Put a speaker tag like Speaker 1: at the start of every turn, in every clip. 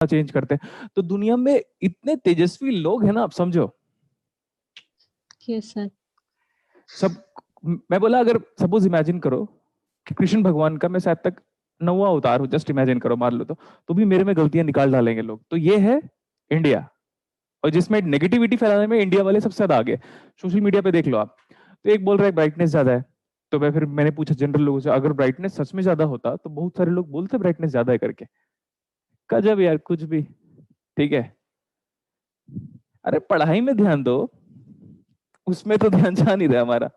Speaker 1: Change करते हैं। तो दुनिया में इतने तेजस्वी लोग हैं ना, आप समझो।
Speaker 2: Yes sir.
Speaker 1: सब मैं बोला अगर सपोज इमेजिन करो कि कृष्ण भगवान का मैं शायद तक 9वां अवतार हूं, जस्ट इमेजिन करो, मान लो, तो भी मेरे में गलतियां निकाल डालेंगे लोग। तो ये है इंडिया, और जिसमें नेगेटिविटी फैलाने में इंडिया वाले सबसे ज्यादा आगे। सोशल मीडिया पे देख लो आप, तो एक बोल रहा है ब्राइटनेस ज्यादा है, तो मैंने पूछा जनरल लोगों से, अगर ब्राइटनेस सच में ज्यादा होता तो बहुत सारे लोग बोलते ब्राइटनेस ज्यादा है करके। गजब यार, कुछ भी। ठीक है, अरे पढ़ाई में ध्यान दो, उसमें तो ध्यान जा नहीं रहा हमारा।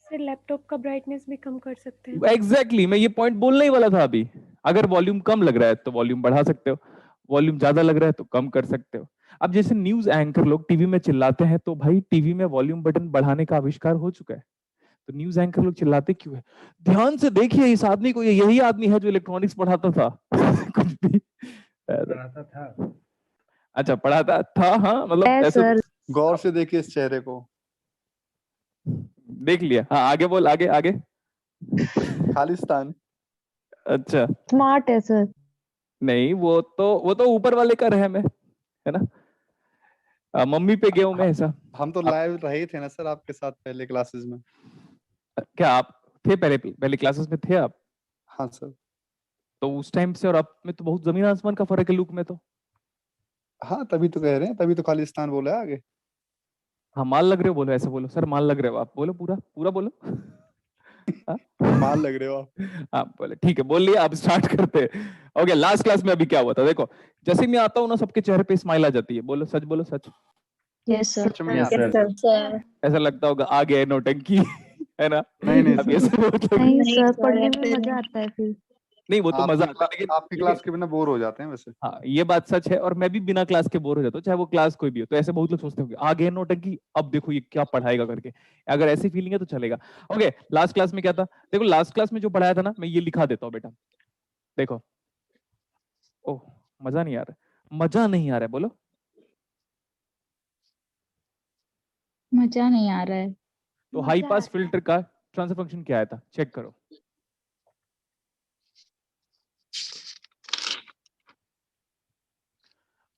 Speaker 3: सर लैपटॉप का ब्राइटनेस भी कम कर सकते हैं।
Speaker 1: एग्जैक्टली, मैं ये पॉइंट बोलने ही वाला था अभी। अगर वॉल्यूम कम लग रहा है तो वॉल्यूम बढ़ा सकते हो, वॉल्यूम ज्यादा लग रहा है तो कम कर सकते हो। अब जैसे न्यूज एंकर लोग टीवी में चिल्लाते हैं, तो भाई टीवी में वॉल्यूम बटन बढ़ाने का आविष्कार हो चुका है, तो न्यूज एंकर लोग चिल्लाते क्यों है? ध्यान से देखिए इस आदमी को, ये यही आदमी है जो इलेक्ट्रॉनिक्स पढ़ाता था। कुछ भी
Speaker 4: पढ़ाता था।
Speaker 1: अच्छा, पढ़ाता था, हाँ, मतलब ऐसा
Speaker 5: सर गौर से देखिए इस चेहरे को।
Speaker 1: देख लिया। हाँ, आगे बोल, आगे आगे।
Speaker 5: खालिस्तान।
Speaker 1: अच्छा,
Speaker 6: स्मार्ट है सर।
Speaker 1: नहीं, वो तो ऊपर वाले का रहम है ना। मम्मी पे गया हूं मैं ऐसा।
Speaker 5: हम तो लाइव रहे थे ना सर आपके साथ पहले क्लासेस में।
Speaker 1: क्या आप थे पहले क्लासेस में थे आप?
Speaker 5: हाँ सर।
Speaker 1: तो उस टाइम से और अब में तो बहुत जमीन आसमान का फर्क है लुक में तो।
Speaker 5: हाँ तभी तो कह रहे हैं, तभी तो खालिस्तान बोला है आगे।
Speaker 1: हाँ, माल लग रहे हो, बोलो ऐसे बोलो, सर माल लग रहे हो आप, बोलो पूरा पूरा बोलो। हाँ?
Speaker 5: माल लग रहे हो आप।
Speaker 1: हाँ बोले, ठीक है, बोल लिया, अब स्टार्ट करते हैं। ओके, लास्ट क्लास में अभी क्या हुआ था देखो, जैसे मैं आता हूँ ना, सबके चेहरे पे स्माइल आ जाती है। बोलो सच, बोलो सच।
Speaker 6: Yes sir.
Speaker 5: सच में
Speaker 4: Yes,
Speaker 5: आता है।
Speaker 2: सर
Speaker 1: ऐसा लगता होगा आ गया नौटंकी, है ना।
Speaker 5: नहीं नहीं
Speaker 1: अब
Speaker 5: सर।
Speaker 1: ये सब मतलब
Speaker 6: नहीं
Speaker 2: नहीं
Speaker 6: सर,
Speaker 2: सर,
Speaker 6: पढ़ने
Speaker 2: ऐसे
Speaker 6: में मजा
Speaker 2: नहीं।
Speaker 6: आता है फिर।
Speaker 1: नहीं, वो तो मजा आता है, लेकिन
Speaker 5: आपकी क्लास के बिना बोर हो जाते हैं वैसे।
Speaker 1: हाँ, ये बात सच है, और मैं भी बिना क्लास के बोर हो जाता हूँ, चाहे वो क्लास कोई भी हो। तो ऐसे बहुत लोग सोचते होंगे आ गए नौटंकी, अब देखो ये क्या पढ़ाएगा करके। अगर ऐसी फीलिंग है तो चलेगा। ओके, लास्ट क्लास में क्या था देखो, लास्ट क्लास में जो पढ़ाया था ना, मैं ये लिखा देता हूँ बेटा, देखो। ओह, मजा नहीं आ रहा, मजा नहीं आ रहा है, बोलो।
Speaker 2: मजा नहीं आ रहा है।
Speaker 1: तो हाई पास फिल्टर का ट्रांसफर फंक्शन क्या आया था, चेक करो।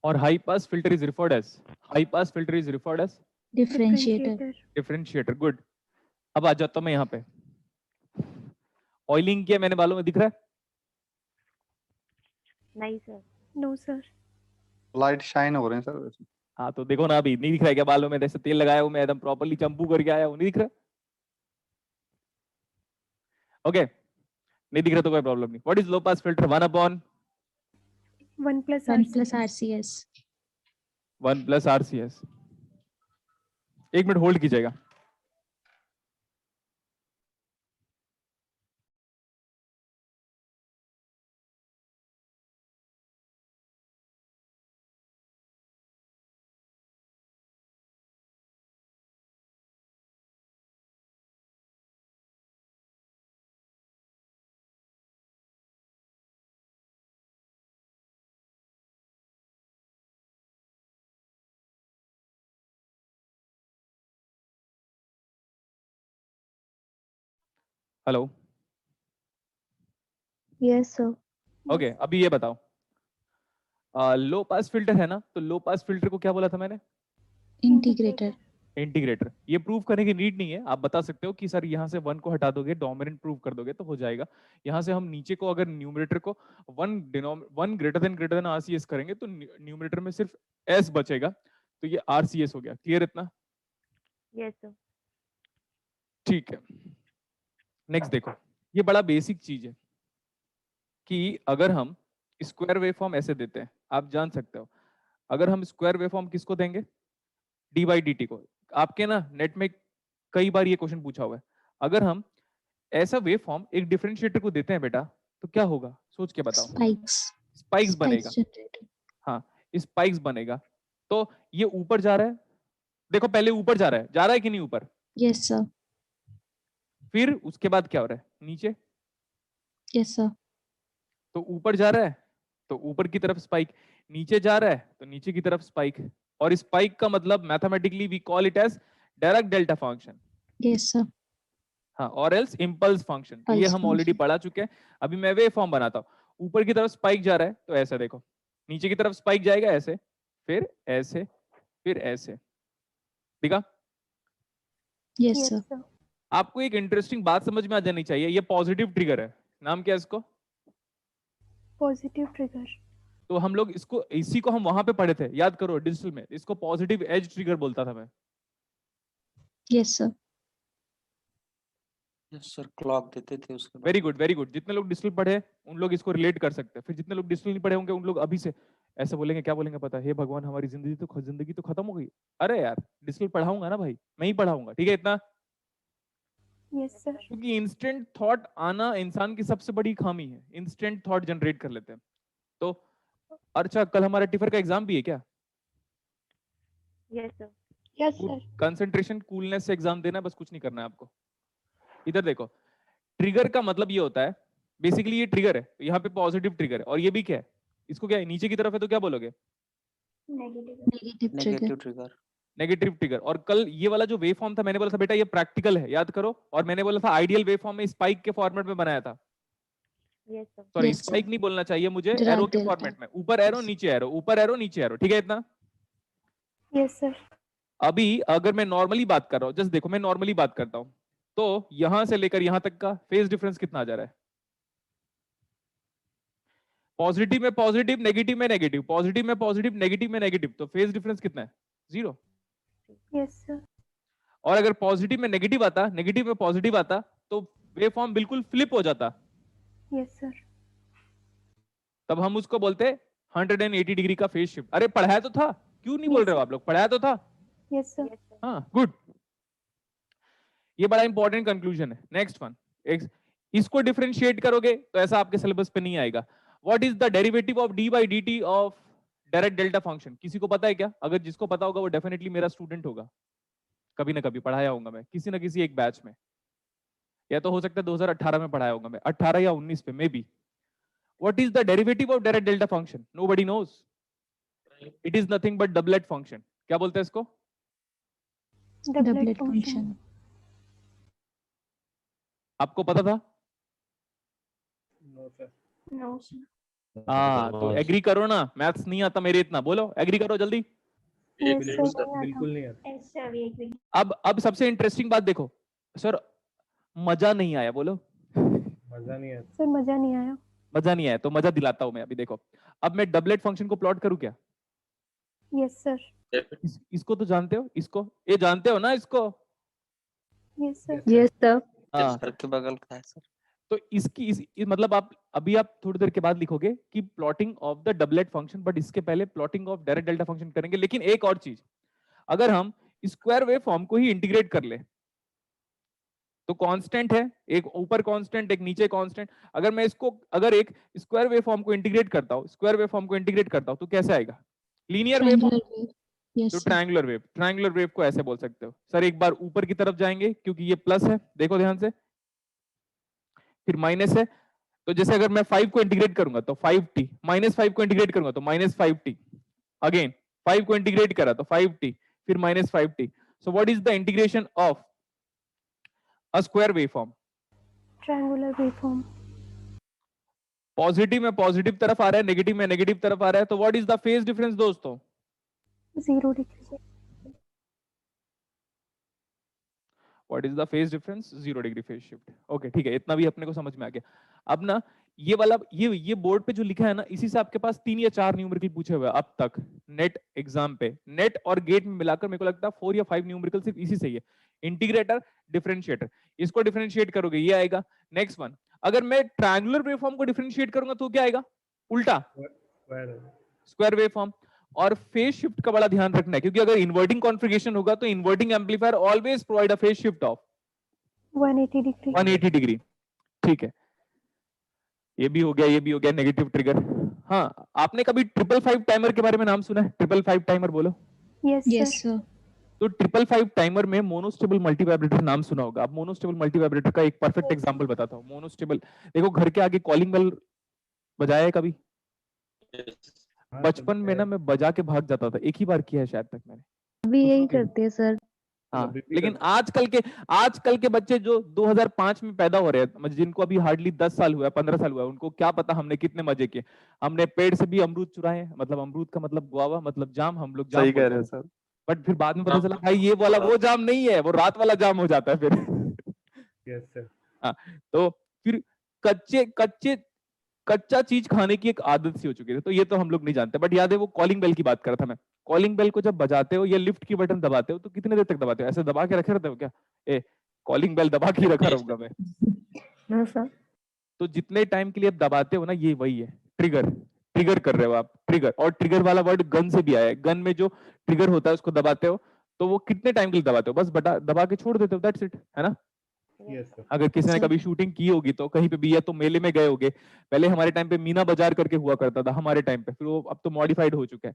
Speaker 1: और high pass filter is referred as, high pass filter is referred as
Speaker 2: differentiator.
Speaker 1: Differentiator. Good. अब आ जाता हूं मैं यहाँ पे, ऑयलिंग किया मैंने बालों में, दिख रहा है?
Speaker 3: नहीं sir. No sir.
Speaker 5: Light shine हो रहे हैं सर वैसे।
Speaker 1: हाँ, तो देखो ना, अभी नहीं दिख रहा है क्या बालों में? जैसे तेल लगाया हूं मैं, एकदम प्रॉपर्ली चंपू करके आया हूं, नहीं दिख रहा? ओके, नहीं दिख रहा तो कोई प्रॉब्लम नहीं। What is low pass filter? 1 upon
Speaker 3: 1 plus
Speaker 2: 1 plus RCS।
Speaker 1: 1 plus RCS। एक मिनट होल्ड कीजिएगा। हेलो।
Speaker 6: Yes sir.
Speaker 1: ओके, अभी ये बताओ, लो पास फिल्टर है ना, तो लो पास फिल्टर को क्या बोला था मैंने?
Speaker 2: इंटीग्रेटर।
Speaker 1: इंटीग्रेटर। ये प्रूव करने की नीड नहीं है, आप बता सकते हो कि सर यहाँ से 1 को हटा दोगे, डोमिनेंट प्रूव कर दोगे तो हो जाएगा। यहाँ से हम नीचे को, अगर न्यूमरेटर को 1 ग्रेटर देन RCS करेंगे, तो न्यूमरेटर में सिर्फ S बचेगा, तो ये RCS हो गया। क्लियर इतना?
Speaker 3: Yes sir.
Speaker 1: ठीक है, नेक्स्ट देखो, ये बड़ा बेसिक चीज है कि अगर हम स्क्वायर वेवफॉर्म ऐसे देते हैं, आप जान सकते हो, अगर हम स्क्वायर वेवफॉर्म किसको देंगे? डी बाई डी टी को। आपके ना नेट में कई बार ये क्वेश्चन पूछा हुआ है। अगर हम ऐसा वेव फॉर्म एक डिफरेंशिएटर को देते हैं बेटा, तो क्या होगा, सोच के बताओ।
Speaker 2: स्पाइक्स।
Speaker 1: स्पाइक्स बनेगा।
Speaker 2: जनरेटर।
Speaker 1: हाँ, स्पाइक्स बनेगा। तो ये ऊपर जा रहा है, देखो पहले ऊपर जा रहा है कि नहीं ऊपर?
Speaker 2: Yes sir.
Speaker 1: फिर उसके बाद क्या हो रहा है, नीचे।
Speaker 2: Yes sir.
Speaker 1: तो ऊपर जा रहा है तो ऊपर की तरफ स्पाइक, नीचे जा रहा है तो नीचे की तरफ स्पाइक। और स्पाइक का मतलब mathematically we call it as direct delta function.
Speaker 2: Yes sir.
Speaker 1: हाँ, और एल्स इम्पल्स फंक्शन। तो ये
Speaker 2: Pulse
Speaker 1: हम ऑलरेडी
Speaker 2: function।
Speaker 1: पढ़ा चुके हैं। अभी मैं वेव फॉर्म बनाता हूँ, ऊपर की तरफ स्पाइक जा रहा है तो ऐसा देखो, नीचे की तरफ स्पाइक जाएगा ऐसे, फिर ऐसे, फिर ऐसे, ठीक है?
Speaker 2: Yes,
Speaker 3: Yes,
Speaker 2: sir.
Speaker 3: sir.
Speaker 1: आपको एक इंटरेस्टिंग बात समझ में आ जानी चाहिए, ये पॉजिटिव ट्रिगर है, नाम क्या है इसको?
Speaker 3: Positive trigger.
Speaker 1: तो हम लोग इसको, इसी को हम वहां पे पढ़े थे, याद करो डिजिटल में, इसको पॉजिटिव एज ट्रिगर बोलता था मैं।
Speaker 2: Yes, sir.
Speaker 7: Yes sir, clock देते थे उसके बाद।
Speaker 1: Very good, very good. जितने लोग डिजिटल पढ़े उन लोग इसको रिलेट कर सकते हैं, फिर जितने लोग डिजिटल नहीं पढ़े होंगे उन लोग अभी से ऐसे बोलेंगे, क्या बोलेंगे पता है, हे भगवान हमारी जिंदगी तो खत्म हो गई। अरे यार डिजिटल पढ़ाऊंगा ना भाई, मैं ही पढ़ाऊंगा, ठीक है इतना?
Speaker 3: Yes, sir.
Speaker 1: क्योंकि इंस्टेंट थॉट आना इंसान की सबसे बड़ी खामी है, इंस्टेंट थॉट जनरेट कर लेते हैं। तो अच्छा, कल हमारा टिफर का एग्जाम भी है क्या?
Speaker 3: Yes, sir.
Speaker 6: Yes,
Speaker 1: concentration coolness से एग्जाम देना है, बस कुछ नहीं करना है आपको। इधर देखो, ट्रिगर का मतलब ये होता है, बेसिकली ये ट्रिगर है, तो यहाँ पे पॉजिटिव ट्रिगर है, और ये भी क्या है, इसको क्या है, नीचे की तरफ है तो क्या बोलोगे?
Speaker 2: Negative trigger.
Speaker 7: Negative trigger.
Speaker 1: Negative trigger. और कल ये वाला जो वेव फॉर्म था, मैंने बोला था बेटा ये प्रैक्टिकल है, याद करो, और मैंने बोला था आइडियल वेव फॉर्म में स्पाइक के फॉर्मेट में बनाया था।
Speaker 3: Yes, sir.
Speaker 1: Sorry,
Speaker 2: Yes, sir.
Speaker 1: Spike नहीं बोलना चाहिए मुझे,
Speaker 2: Dirac
Speaker 1: एरो के
Speaker 2: delta.
Speaker 1: फॉर्मेट में, ऊपर एरो नीचे एरो, ऊपर एरो नीचे एरो, ठीक है इतना?
Speaker 3: Yes, sir.
Speaker 1: अभी अगर मैं नॉर्मली बात कर रहा हूँ, जस्ट देखो मैं नॉर्मली बात करता हूँ, तो यहां से लेकर यहां तक का फेज डिफरेंस कितना आ जा रहा है? पॉजिटिव में पॉजिटिव, नेगेटिव में नेगेटिव, पॉजिटिव में पॉजिटिव, नेगेटिव में नेगेटिव, तो फेज डिफरेंस कितना है? 0।
Speaker 3: Yes, sir.
Speaker 1: और अगर पॉजिटिव में नेगेटिव आता, नेगेटिव में पॉजिटिव आता, तो वेव फॉर्म बिल्कुल फ्लिप हो जाता।
Speaker 3: Yes, sir.
Speaker 1: तब हम उसको बोलते 180 डिग्री का फेज शिफ्ट। अरे पढ़ाया तो था, क्यों नहीं बोल रहे हो आप लोग? पढ़ाया तो था।
Speaker 3: Yes, sir.
Speaker 1: हाँ, गुड। ये बड़ा इंपॉर्टेंट कंक्लूजन है। नेक्स्ट वन, इसको डिफरेंशिएट करोगे तो ऐसा आपके सिलेबस पे नहीं आएगा। What is the derivative of D by D T of direct delta function? किसी को पता है क्या? अगर जिसको पता होगा वो डेफिनेटली मेरा स्टूडेंट होगा, कभी ना कभी पढ़ाया होगा मैं किसी ना किसी एक बैच में, या तो हो सकता है 2018 में पढ़ाया होगा मैं, 18 या 19 पे may be. What is the derivative of direct delta function? Nobody knows. It is nothing but doublet function. क्या बोलते हैं इसको?
Speaker 2: Doublet function.
Speaker 1: आपको पता था?
Speaker 4: No sir.
Speaker 3: No, sir.
Speaker 1: हाँ, तो एग्री करो ना, मैथ्स नहीं आता मेरे इतना, बोलो एग्री करो जल्दी।
Speaker 3: Yes,
Speaker 4: बिल्कुल
Speaker 3: sir.
Speaker 4: बिल्कुल नहीं आता।
Speaker 3: Yes, sir. We agree.
Speaker 1: अब सबसे इंटरेस्टिंग बात देखो सर, मजा नहीं आया, बोलो
Speaker 4: मजा नहीं आता।
Speaker 3: Sir, मजा नहीं आया.
Speaker 1: मजा नहीं आया, तो मजा दिलाता हूं मैं। अभी देखो, अब मैं डबलेट फंक्शन को प्लॉट करूं क्या?
Speaker 3: Yes, sir.
Speaker 1: इसको तो जानते हो, इसको ये जानते हो ना इसको?
Speaker 3: Yes, sir.
Speaker 6: yes, sir.
Speaker 1: हाँ,
Speaker 7: सर के बगल का है सर।
Speaker 1: तो मतलब आप अभी आप थोड़ी देर के बाद लिखोगे कि plotting of the doublet function, but इसके पहले plotting of direct delta function करेंगे। लेकिन एक और चीज, अगर हम स्क्वायर वेव फॉर्म को ही इंटीग्रेट कर ले तो कांस्टेंट है, एक ऊपर कांस्टेंट एक नीचे कांस्टेंट, अगर मैं इसको अगर एक स्क्वायर वेव फॉर्म को इंटीग्रेट करता हूं, स्क्वायर वेव फॉर्म को इंटीग्रेट करता हूं तो कैसे आएगा? Linear wave.
Speaker 2: Triangular wave. Yes,
Speaker 1: तो
Speaker 2: sir.
Speaker 1: ट्रायंगुलर वेव को ऐसे बोल सकते हो। सर एक बार ऊपर की तरफ जाएंगे क्योंकि ये प्लस है, देखो ध्यान से, फिर माइनस है, तो जैसे अगर मैं 5 को इंटीग्रेट करूंगा तो 5t, -5 को इंटीग्रेट करूंगा तो -5t, अगेन 5 को इंटीग्रेट करा तो 5t, फिर -5t। So what is the integration of a square waveform?
Speaker 3: Triangular waveform.
Speaker 1: Positive में पॉजिटिव तरफ आ रहा है, नेगेटिव में नेगेटिव तरफ आ रहा है, तो what is the phase difference दोस्तों?
Speaker 3: 0 degree.
Speaker 1: What is the phase difference? 0 degree phase shift. Okay ठीक है, इतना भी अपने को समझ में आ गया। अब ना ये वाला ये बोर्ड पे जो लिखा है ना, इसी से आपके पास 3 या 4 न्यूमेरिकल पूछे हुए अब तक नेट एग्जाम पे। नेट और गेट में मिलाकर मेरे को लगता है 4 या 5 न्यूमेरिकल सिर्फ इसी से ही है। इंटीग्रेटर, डिफरेंशिएटर, इसको डिफरेंशिएट करोगे ये आएगा। नेक्स्ट वन, अगर मैं ट्रायंगुलर वेवफॉर्म को डिफरेंशिएट करूंगा तो क्या आएगा? उल्टा, स्क्वायर वेवफॉर्म। और फेज शिफ्ट का बड़ा ध्यान रखना है, क्योंकि अगर इन्वर्टिंग कॉन्फ़िगरेशन होगा तो inverting amplifier always provide a phase shift of
Speaker 3: 180 degree.
Speaker 1: 180 degree. ठीक है, ये भी हो गया, ये भी हो गया नेगेटिव ट्रिगर। हाँ, आपने कभी 555 टाइमर के बारे में नाम सुना है? 555 टाइमर बोलो।
Speaker 3: Yes,
Speaker 2: Yes,
Speaker 3: sir.
Speaker 2: sir.
Speaker 1: तो 555 टाइमर में मोनोस्टेबल मल्टीवाइब्रेटर नाम सुना होगा। अब मोनोस्टेबल मल्टीवाइब्रेटर का एक परफेक्ट एग्जांपल बताता हूँ। मोनोस्टेबल, देखो घर के आगे कॉलिंग बेल बजाया है कभी? बचपन में ना मैं बजा के भाग जाता था, एक ही बार किया है शायद तक मैंने।
Speaker 6: अभी
Speaker 1: तो
Speaker 6: यही
Speaker 1: सुनिए।
Speaker 6: करते हैं सर।
Speaker 1: हाँ,
Speaker 4: repeat
Speaker 1: लेकिन
Speaker 4: करना।
Speaker 1: आजकल के बच्चे जो 2005 में पैदा हो रहे हैं, मतलब जिनको अभी हार्डली 10 साल हुआ है, 15 साल हुआ है, उनको क्या पता हमने कितने मजे किए। हमने पेड़ से भी अमरूद चुराए हैं, मतलब अमरूद का मतलब गुआवा, मतलब जाम, हम लोग जाम
Speaker 5: सही कह
Speaker 1: बोलते
Speaker 5: रहे हो
Speaker 1: हैं।
Speaker 5: सर।
Speaker 1: बट फिर बाद में पता चला भाई ये वाला वो जाम नहीं है, वो रात वाला जाम हो जाता है फिर।
Speaker 4: Yes, sir.
Speaker 1: हाँ, तो फिर कच्चे कच्चे कच्चा चीज खाने की एक आदत सी हो चुकी है, तो ये तो हम लोग नहीं जानते। बट याद है वो कॉलिंग बेल की बात कर रहा था मैं। कॉलिंग बेल को जब बजाते हो या लिफ्ट की बटन दबाते हो तो कितने देर तक दबाते हो? ऐसे दबा के रखे रहते हो क्या? ए, कॉलिंग बेल दबा के ही रखा रहूंगा मैं।
Speaker 6: No sir.
Speaker 1: तो जितने टाइम के लिए आप दबाते हो ना, ये वही है ट्रिगर। ट्रिगर कर रहे हो आप, ट्रिगर। और ट्रिगर वाला वर्ड गन से भी आया है। गन में जो ट्रिगर होता है उसको दबाते हो, तो वो कितने टाइम के लिए दबाते हो? बस बटा दबा के छोड़ देते हो, दैट्स इट, है ना?
Speaker 4: Yes, sir.
Speaker 1: अगर किसी ने
Speaker 2: सर।
Speaker 1: कभी शूटिंग की होगी तो कहीं पे भी, या तो मेले में गए होगे। पहले हमारे टाइम पे मीना बाजार करके हुआ करता था हमारे टाइम पे, फिर वो अब तो मॉडिफाइड हो चुका है।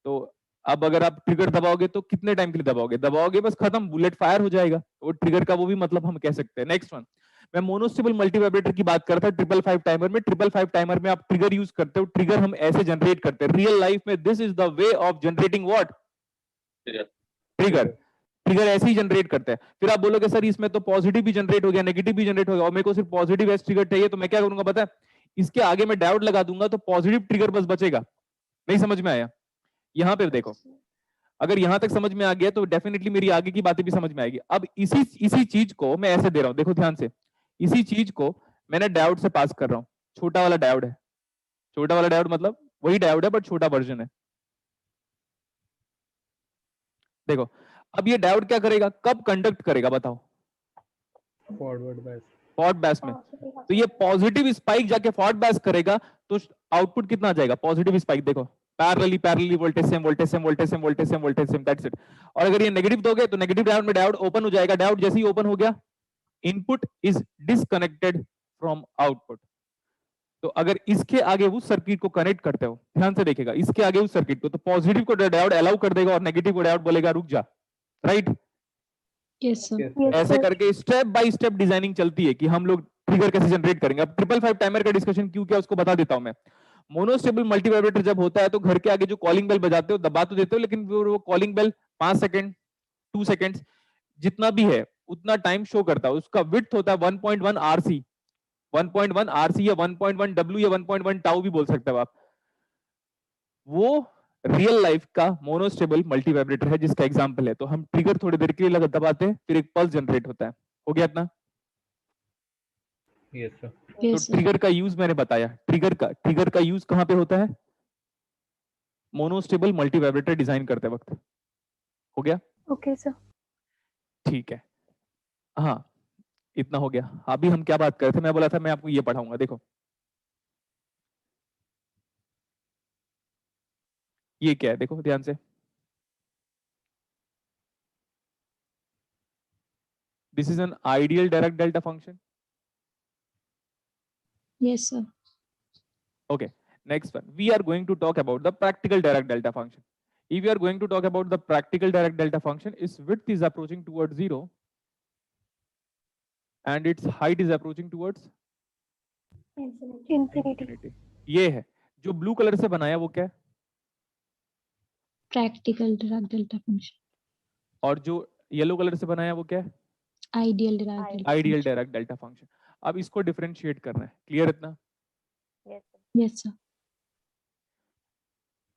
Speaker 1: तो अब अगर आप ट्रिगर दबाओगे तो कितने टाइम के लिए दबाओगे? दबाओगे बस खत्म, बुलेट फायर हो जाएगा। वो ट्रिगर का वो भी मतलब हम कह सकते हैं। नेक्स्ट वन, मैं मोनोस्टेबल मल्टीवाइब्रेटर की बात करता था। 555 टाइमर में, 555 टाइमर में आप ट्रिगर यूज करते हो। ट्रिगर हम ऐसे जनरेट करते हैं रियल लाइफ में। This is the way of generating what? Trigger. Trigger ऐसे ही जनरेट करते हैं। फिर आप बोलोगे सर इसमें तो पॉजिटिव भी जनरेट हो गया, नेगेटिव भी जनरेट हो गया, और मेरे को सिर्फ पॉजिटिव एस ट्रिगर चाहिए, तो मैं क्या करूंगा पता है? इसके आगे मैं डायोड लगा दूंगा तो पॉजिटिव ट्रिगर बस बचेगा। नहीं समझ में आया? यहां पे देखो, अगर यहां तक समझ में आ गया तो डेफिनेटली मेरी आगे की बातें भी समझ में आएगी। अब इसी चीज को मैं ऐसे दे रहा हूं, देखो ध्यान से। इसी चीज को मैंने डायोड से पास कर रहा हूं। छोटा वाला डायोड है, छोटा वाला डायोड मतलब वही डायोड है बट छोटा वर्जन है। देखो, अब ये डायोड क्या करेगा, कब कंडक्ट करेगा बताओ?
Speaker 4: Forward bias.
Speaker 1: फॉरवर्ड बैस में। तो ये पॉजिटिव स्पाइक जाके फॉरवर्ड बैस करेगा, तो आउटपुट कितना आ जाएगा? Positive spike. देखो, parallelly voltage same, voltage same, voltage same, voltage same, voltage same, that's it. और अगर ये नेगेटिव दोगे तो नेगेटिव डायोड में डायोड ओपन हो जाएगा। डायोड जैसे ही ओपन हो गया, input is disconnected from output. तो अगर इसके आगे उस सर्किट को कनेक्ट करते हो, ध्यान से देखिएगा, इसके आगे उस सर्किट को, तो पॉजिटिव को डायोड अलाउ कर देगा और नेगेटिव को डायोड बोलेगा रुक जा, right?
Speaker 2: Yes sir.
Speaker 4: Yes, sir.
Speaker 3: Yes,
Speaker 1: ऐसे
Speaker 3: sir.
Speaker 1: करके स्टेप बाय स्टेप डिजाइनिंग चलती है कि हम लोग ट्रिगर कैसे जनरेट करेंगे। अब 555 टाइमर का डिस्कशन क्यों किया उसको बता देता हूं मैं। मोनोस्टेबल मल्टीवाइब्रेटर जब होता है तो घर के आगे जो कॉलिंग बेल बजाते हो, दबा तो देते हो, लेकिन वो कॉलिंग बेल 5 सेकंड, 2 सेकंड्स जितना भी है उतना टाइम शो करता है। उसका विड्थ होता है 1.1 आरसी, 1.1 आरसी या 1.1 डब्ल्यू या 1.1 टाउ भी बोल सकते हो आप। वो रियल लाइफ का मोनोस्टेबल मल्टीवाइब्रेटर है जिसका एग्जांपल है। तो हम ट्रिगर थोड़ी देर के लिए दबाते हैं, फिर एक पल्स जनरेट होता है। हो गया इतना?
Speaker 4: Yes, sir.
Speaker 1: तो
Speaker 2: यस सर।
Speaker 1: ट्रिगर का यूज मैंने बताया। ट्रिगर का यूज कहां पे होता है? मोनोस्टेबल मल्टीवाइब्रेटर डिजाइन करते वक्त। हो गया?
Speaker 3: Okay, sir.
Speaker 1: ठीक है, हाँ, इतना हो गया। अभी हम क्या बात कर रहे थे? मैं बोला था मैं आपको ये पढ़ाऊंगा। देखो, ये क्या है, देखो ध्यान से। This is an ideal direct delta function.
Speaker 2: Yes sir.
Speaker 1: Okay, next one. We are going to talk about the practical direct delta function. If we are going to talk about the practical direct delta function, its width is approaching towards 0 and its height is approaching towards
Speaker 3: Infinity.
Speaker 1: infinity. ये है जो blue colour से बनाया वो क्या है?
Speaker 2: Practical Dirac delta function.
Speaker 1: और जो येलो कलर से बनाया वो क्या है?
Speaker 2: Ideal Dirac delta.
Speaker 1: Ideal direct delta function. अब इसको डिफरेंशिएट करना है, क्लियर इतना?
Speaker 2: Yes sir.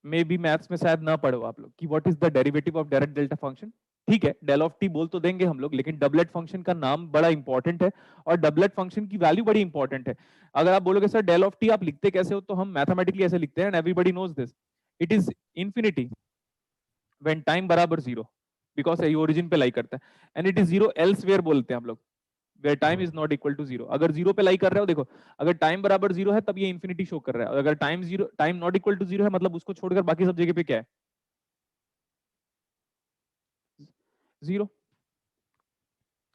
Speaker 1: May be maths में शायद ना पढ़ो आप लोग कि what is the derivative of direct delta function. ठीक है, डेल ऑफ टी बोल तो देंगे हम लोग, लेकिन डबलेट फंक्शन का नाम बड़ा इंपॉर्टेंट है और डबलेट फंक्शन की वैल्यू बड़ी इंपॉर्टेंट है। अगर आप बोलोगे सर डेल ऑफ टी आप लिखते कैसे हो, तो हम मैथमेटिकली ऐसे लिखते हैं and everybody knows this. It is infinity when time बराबर 0, बिकॉज ये ओरिजिन पे लाई करता है, एंड इट इज 0 एल्सवेयर बोलते हैं हम लोग, where time is not equal to 0। अगर 0 पे लाई कर रहे हो, देखो अगर टाइम बराबर 0 है तब ये इंफिनिटी शो कर रहा है, और अगर टाइम नॉट इक्वल टू 0 है मतलब उसको छोड़कर बाकी सब जगह पे क्या है? 0।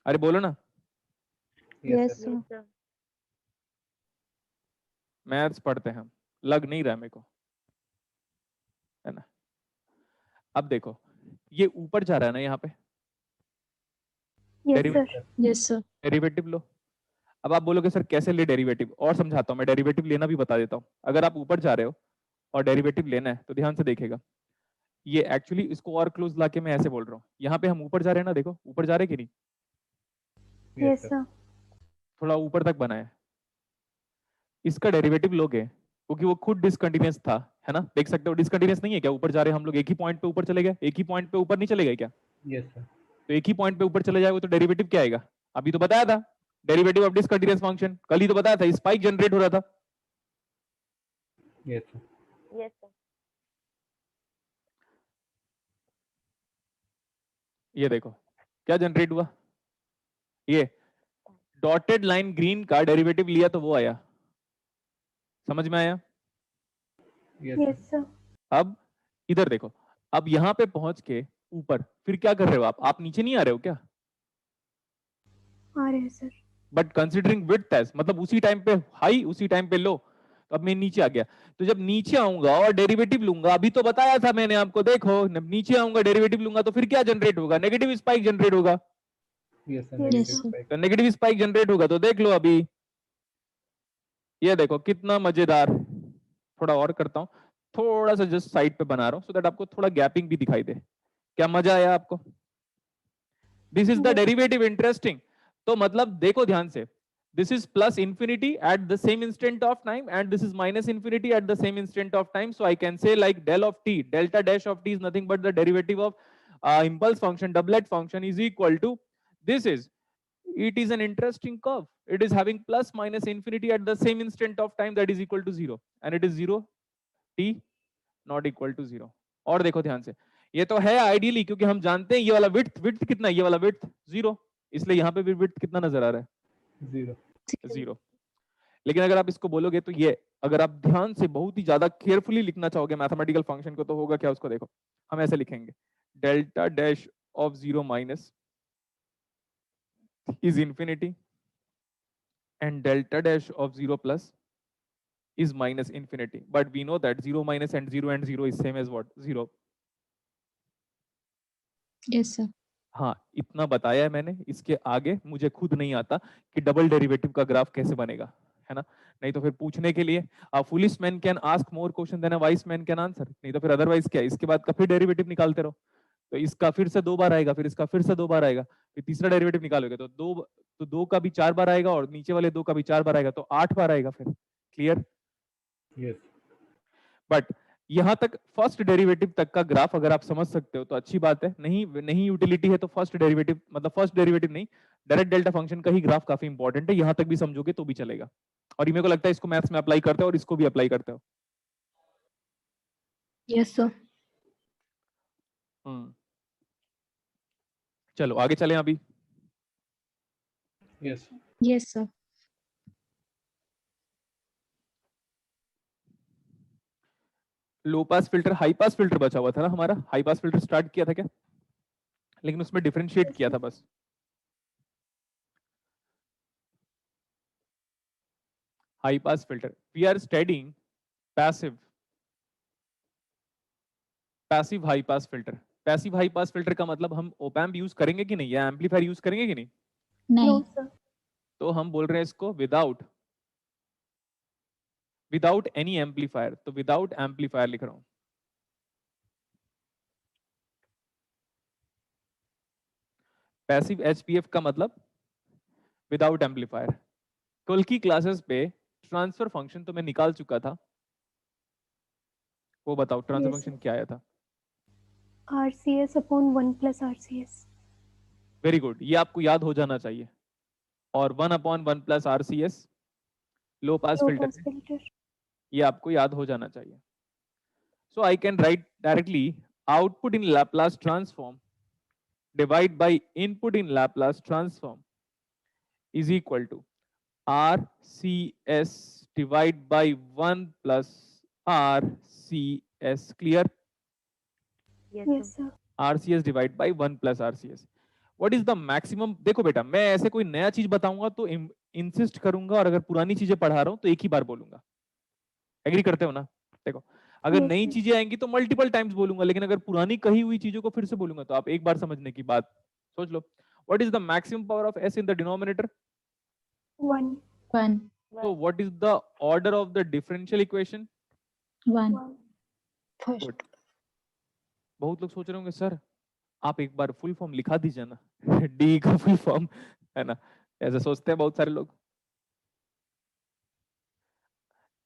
Speaker 1: अरे बोलो ना।
Speaker 4: Yes,
Speaker 6: yes
Speaker 4: sir.
Speaker 6: Sir.
Speaker 1: Maths पढ़ते हैं हम, लग नहीं रहा मेरे को, है ना? अब देखो ये ऊपर जा रहा है ना यहाँ पे,
Speaker 3: Yes, sir.
Speaker 2: Yes sir.
Speaker 1: Derivative लो। अब आप बोलोगे सर कैसे ले डेरिवेटिव, और समझाता हूँ मैं, डेरिवेटिव लेना भी बता देता हूँ। अगर आप ऊपर जा रहे हो और डेरिवेटिव लेना है तो ध्यान से देखिएगा, ये एक्चुअली इसको और क्लोज लाके मैं ऐसे बोल रहा हूँ, यहाँ पे हम ऊपर जा रहे हैं ना, देखो ऊपर जा रहे कि नहीं,
Speaker 3: Yes, sir.
Speaker 1: थोड़ा ऊपर तक बना है, इसका डेरिवेटिव लोगे क्योंकि वो खुद डिसकंटिन्यूअस था, है ना, देख सकते हो डिसकंटिन्यूअस नहीं है क्या, ऊपर जा रहे हैं हम लोग, एक ही पॉइंट पे ऊपर चले गए, एक ही पॉइंट पे ऊपर नहीं चले गए क्या,
Speaker 4: Yes, sir.
Speaker 1: तो एक ही पॉइंट पे ऊपर चले जाएगा तो डेरिवेटिव क्या आएगा, अभी तो बताया था, डेरिवेटिव ऑफ डिसकंटिन्यूअस फंक्शन, कल ही तो बताया था, स्पाइक जनरेट हो रहा था।
Speaker 4: Yes, sir.
Speaker 3: Yes, sir.
Speaker 1: ये देखो क्या जनरेट हुआ, ये डॉटेड लाइन ग्रीन का डेरिवेटिव लिया तो वो आया, समझ में आया।
Speaker 4: Yes,
Speaker 3: Yes,
Speaker 4: sir.
Speaker 3: sir.
Speaker 1: अब इधर देखो, अब यहाँ पे पहुंच के ऊपर फिर क्या कर रहे हो आप नीचे नहीं आ रहे हो क्या,
Speaker 3: आ रहे हैं sir.
Speaker 1: But considering width as, मतलब उसी टाइम पे हाई उसी टाइम पे लो, तो अब मैं नीचे आ गया, तो जब नीचे आऊंगा और डेरिवेटिव लूंगा, अभी तो बताया था मैंने आपको, देखो नीचे आऊंगा डेरिवेटिव लूंगा तो फिर क्या जनरेट होगा, नेगेटिव स्पाइक जनरेट होगा,
Speaker 4: Yes, sir.
Speaker 3: Yes,
Speaker 4: Negative
Speaker 2: sir.
Speaker 4: spike.
Speaker 1: तो नेगेटिव स्पाइक जनरेट होगा, तो देख लो अभी, ये देखो कितना मजेदार, थोड़ा और करता हूं, थोड़ा सा जस्ट साइड पे बना रहा हूं सो दैट आपको थोड़ा गैपिंग भी दिखाई दे, क्या मजा आया आपको, this is the
Speaker 3: Yes.
Speaker 1: Derivative, interesting, तो मतलब देखो ध्यान से, this is plus infinity at the same instant of time and this is minus infinity at the same instant of time, so I can say like del of t, delta dash of t is nothing but the derivative of impulse function, doublet function is equal to, this is, it is an interesting curve, it is having plus minus infinity at the same instant of time that is equal to 0 and it is 0 t not equal to 0, और देखो ध्यान से, ये तो है ideally क्योंकि हम जानते हैं ये वाला विड्थ कितना है, ये वाला विड्थ 0, इसलिए यहाँ पे भी विड्थ कितना नजर आ रहा है,
Speaker 4: 0.
Speaker 1: 0, लेकिन अगर आप इसको बोलोगे तो ये, अगर आप ध्यान से बहुत ही ज्यादा केयरफुली लिखना चाहोगे मैथमेटिकल फंक्शन को, तो होगा क्या, उसको देखो हम ऐसे लिखेंगे, delta dash of 0 minus is infinity and delta dash of 0 plus is minus infinity, but we know that 0 minus and 0 is same as what, 0.
Speaker 2: Yes, sir.
Speaker 1: हाँ इतना बताया है मैंने, इसके आगे मुझे खुद नहीं आता कि डबल डेरिवेटिव का ग्राफ कैसे बनेगा, है ना, नहीं तो फिर पूछने के लिए foolish man can ask more question than a wise man can answer, नहीं तो फिर अदरवाइज क्या, इसके बाद का फिर डेरिवेटिव निकालते रहो, तो इसका फिर से 2 बार आएगा, फिर इसका फिर से 2 बार आएगा, फिर तीसरा डेरिवेटिव निकालोगे तो 2 का भी 4 बार आएगा और नीचे वाले 2 का भी 4 बार आएगा, तो 8 बार आएगा फिर, क्लियर।
Speaker 4: Yes.
Speaker 1: बट यहां तक फर्स्ट डेरिवेटिव तक का ग्राफ अगर आप समझ सकते हो तो अच्छी बात है, नहीं यूटिलिटी है तो फर्स्ट डेरिवेटिव, मतलब फर्स्ट डेरिवेटिव नहीं, डायरेक्ट डेल्टा फंक्शन का ही ग्राफ काफी इंपॉर्टेंट है, यहां तक भी समझोगे तो भी चलेगा, और ये मेरे को लगता है इसको मैथ्स में अप्लाई करते हो और इसको भी अप्लाई करते हो।
Speaker 6: Yes, sir.
Speaker 1: चलो आगे चलें अभी।
Speaker 4: Yes.
Speaker 2: Yes, sir.
Speaker 1: Low pass filter, high pass filter बचा हुआ था ना हमारा, हाई पास फिल्टर स्टार्ट किया था क्या, लेकिन उसमें डिफरेंशिएट किया था बस। High pass filter, we are studying passive high pass filter. Passive high pass filter का मतलब हम ओपैम्प यूज करेंगे कि नहीं, या एम्पलीफायर यूज करेंगे कि नहीं,
Speaker 3: No,
Speaker 2: नहीं।
Speaker 3: sir.
Speaker 1: तो हम बोल रहे हैं इसको विदाउट एनी एम्पलीफायर, तो विदाउट एम्पलीफायर लिख रहा हूं। पैसिव एचपीएफ का मतलब विदाउट एम्पलीफायर। कल की क्लासेस पे ट्रांसफर फंक्शन तो मैं निकाल चुका था, वो बताओ ट्रांसफर
Speaker 3: Yes,
Speaker 1: फंक्शन
Speaker 3: sir.
Speaker 1: क्या आया था।
Speaker 3: RCS upon 1 plus RCS.
Speaker 1: Very good, ये आपको याद हो जाना चाहिए, और 1/1 plus RCS low pass
Speaker 3: Low
Speaker 1: filter
Speaker 3: pass filter.
Speaker 1: ये आपको याद हो जाना चाहिए। So I can write directly output in Laplace transform divide by input in Laplace transform is equal to RCS divide by 1 plus RCS, clear.
Speaker 3: Yes, sir.
Speaker 1: RCS divide by 1 plus RCS, what is the maximum. देखो बेटा, मैं ऐसे कोई नया चीज बताऊंगा तो insist करूंगा, और अगर पुरानी चीजें पढ़ा रहा हूं तो एक ही बार बोलूंगा, एग्री करते हो ना। देखो अगर
Speaker 3: Yes,
Speaker 1: नई
Speaker 3: sir.
Speaker 1: चीजें आएंगी तो मल्टीपल टाइम्स बोलूंगा, लेकिन अगर पुरानी कही हुई चीजों को फिर से बोलूंगा तो आप एक बार समझने की बात सोच लो। What is the maximum power of S in the denominator,
Speaker 3: 1.
Speaker 2: 1.
Speaker 1: so what is the order of the differential equation,
Speaker 2: 1.
Speaker 3: 1.
Speaker 2: First.
Speaker 1: Good. बहुत लोग सोच रहे होंगे सर आप एक बार फुल फॉर्म लिखा दीजिए ना डी का फुल फॉर्म, है ना, ऐसे सोचते हैं बहुत सारे लोग।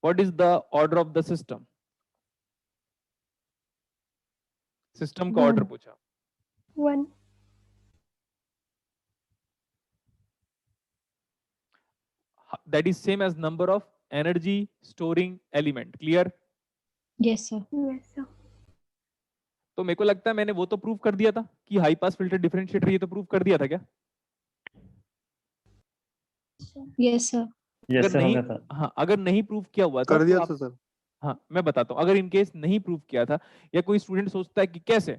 Speaker 1: What is the order of the system? System का ऑर्डर
Speaker 2: One.
Speaker 1: पूछा।
Speaker 3: 1.
Speaker 1: That is same as number of energy storing element. Clear?
Speaker 2: Yes, sir.
Speaker 3: Yes, sir.
Speaker 1: तो मेरे को लगता है मैंने वो तो प्रूव कर दिया था कि हाई पास फिल्टर डिफरेंशिएटर, ये तो प्रूव कर दिया था क्या?
Speaker 2: Yes, sir.
Speaker 8: यस
Speaker 1: अगर
Speaker 8: सर हो
Speaker 1: नहीं,
Speaker 8: गया था।
Speaker 1: हाँ अगर नहीं प्रूव किया हुआ था
Speaker 5: कर दिया
Speaker 1: तो
Speaker 5: था
Speaker 1: आप,
Speaker 5: सर।
Speaker 1: हाँ मैं बताता हूँ, अगर इन केस नहीं प्रूव किया था या कोई स्टूडेंट सोचता है कि कैसे,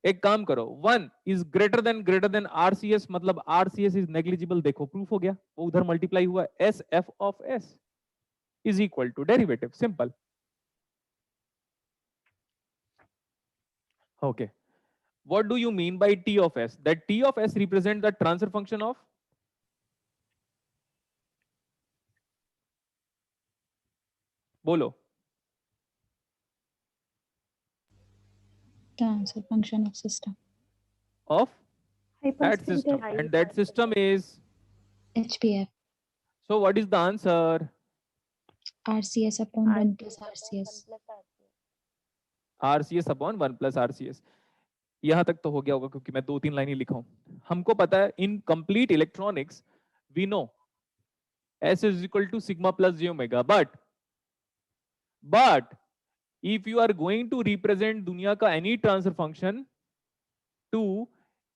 Speaker 1: एक काम करो 1 इज ग्रेटर देन आरसीएस, मतलब आरसीएस इज नेग्लिजिबल, देखो प्रूफ हो गया, वो उधर मल्टीप्लाई हुआ, S F of S is equal to derivative, simple. Okay. What do you mean by T of S? That T of S represent the transfer function of? बोलो।
Speaker 2: Transfer function of system.
Speaker 1: Of
Speaker 3: High pass
Speaker 1: that system,
Speaker 3: filter.
Speaker 1: and that system is,
Speaker 2: HPF.
Speaker 1: so what is the answer?
Speaker 2: RCS upon 1 plus RCS.
Speaker 1: RCS upon 1 plus RCS। यहां तक तो हो गया होगा क्योंकि मैं 2-3 line ही लिखा हूं। हमको पता है in complete electronics we know S is equal to sigma plus j omega, but if you are going to represent दुनिया का any transfer function to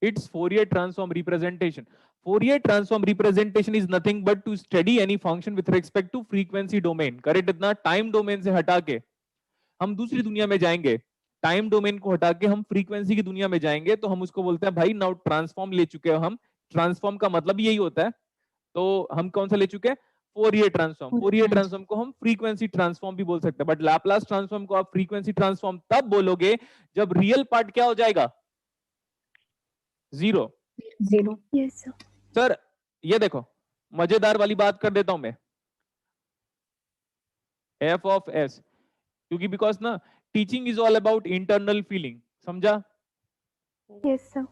Speaker 1: its Fourier transform representation, Fourier transform representation is nothing but to study any function with respect to frequency domain, correct? इतना time domain से हटा के हम दूसरी दुनिया में जाएंगे, टाइम डोमेन को हटा के हम फ्रीक्वेंसी की दुनिया में जाएंगे, तो हम उसको बोलते हैं भाई नाउ ट्रांसफॉर्म ले चुके हो हम। ट्रांसफॉर्म का मतलब यही होता है, तो हम कौन सा ले चुके हैं? Fourier transform. फोरियर ट्रांसफॉर्म को हम फ्रीक्वेंसी ट्रांसफॉर्म भी बोल सकते हैं, बट लैपलास ट्रांसफॉर्म को आप फ्रीक्वेंसी ट्रांसफॉर्म तब बोलोगे जब रियल पार्ट क्या हो जाएगा? 0।
Speaker 3: Yes, sir.
Speaker 1: सर ये देखो मजेदार वाली बात कर देता हूं मैं, एफ ऑफ एस, क्योंकि बिकॉज ना teaching is all about internal feeling, समझा?
Speaker 3: Yes, sir.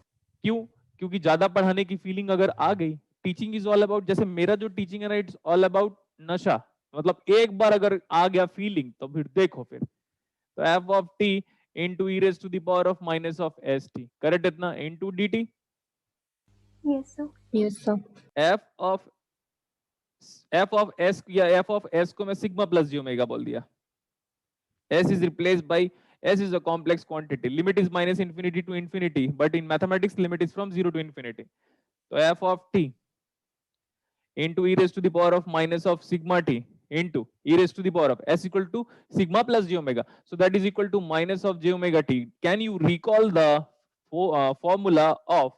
Speaker 1: क्यों? क्योंकि ज्यादा पढ़ाने की फीलिंग अगर आ गई, टीचिंग इज ऑल अबाउट, जैसे मेरा जो टीचिंग है ना इट्स ऑल अबाउट नशा, मतलब एक बार अगर आ गया फीलिंग तो फिर देखो फिर, तो F of T into E raise to the power of minus of S T, correct? इतना into D T.
Speaker 3: Yes, sir.
Speaker 6: Yes, sir.
Speaker 1: F of S या एफ ऑफ एस को मैं सिग्मा प्लस जी omega बोल दिया। S is replaced by, S is a complex quantity, limit is minus infinity to infinity, but in mathematics limit is from 0 to infinity. So f of t into e raised to the power of minus of sigma t into e raised to the power of s equal to sigma plus j omega, so that is equal to minus of j omega t. Can you recall the formula of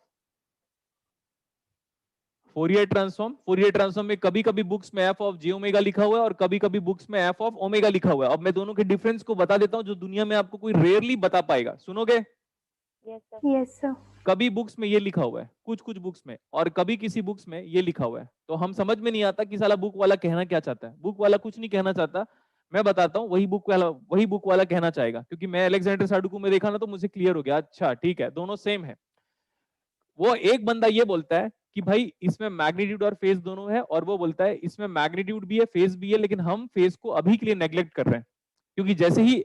Speaker 1: Fourier transform? Fourier transform में कभी कभी books में F of J omega लिखा हुआ है और कभी कभी बुक्स में एफ ऑफ ओमेगा लिखा हुआ है। अब मैं दोनों के डिफरेंस को बता देता हूं जो दुनिया में आपको कोई रेयरली बता पाएगा, सुनोगे?
Speaker 3: Yes, sir.
Speaker 1: कभी बुक्स में ये लिखा हुआ है, कुछ कुछ बुक्स में, और कभी किसी बुक्स में ये लिखा हुआ है, तो हम समझ में नहीं आता कि साला बुक वाला कहना क्या चाहता है। बुक वाला कुछ नहीं कहना चाहता, मैं बताता हूँ, वही बुक वाला कहना चाहेगा, क्योंकि मैं अलेक्जेंडर साडुकू में देखा ना तो मुझे क्लियर हो गया, अच्छा ठीक है दोनों सेम है। वो एक बंदा ये बोलता है कि भाई इसमें मैग्नीट्यूड और फेज दोनों है, और वो बोलता है इसमें मैग्नीट्यूड भी है फेज भी है, लेकिन हम फेज को अभी के लिए नेग्लेक्ट कर रहे हैं, क्योंकि जैसे ही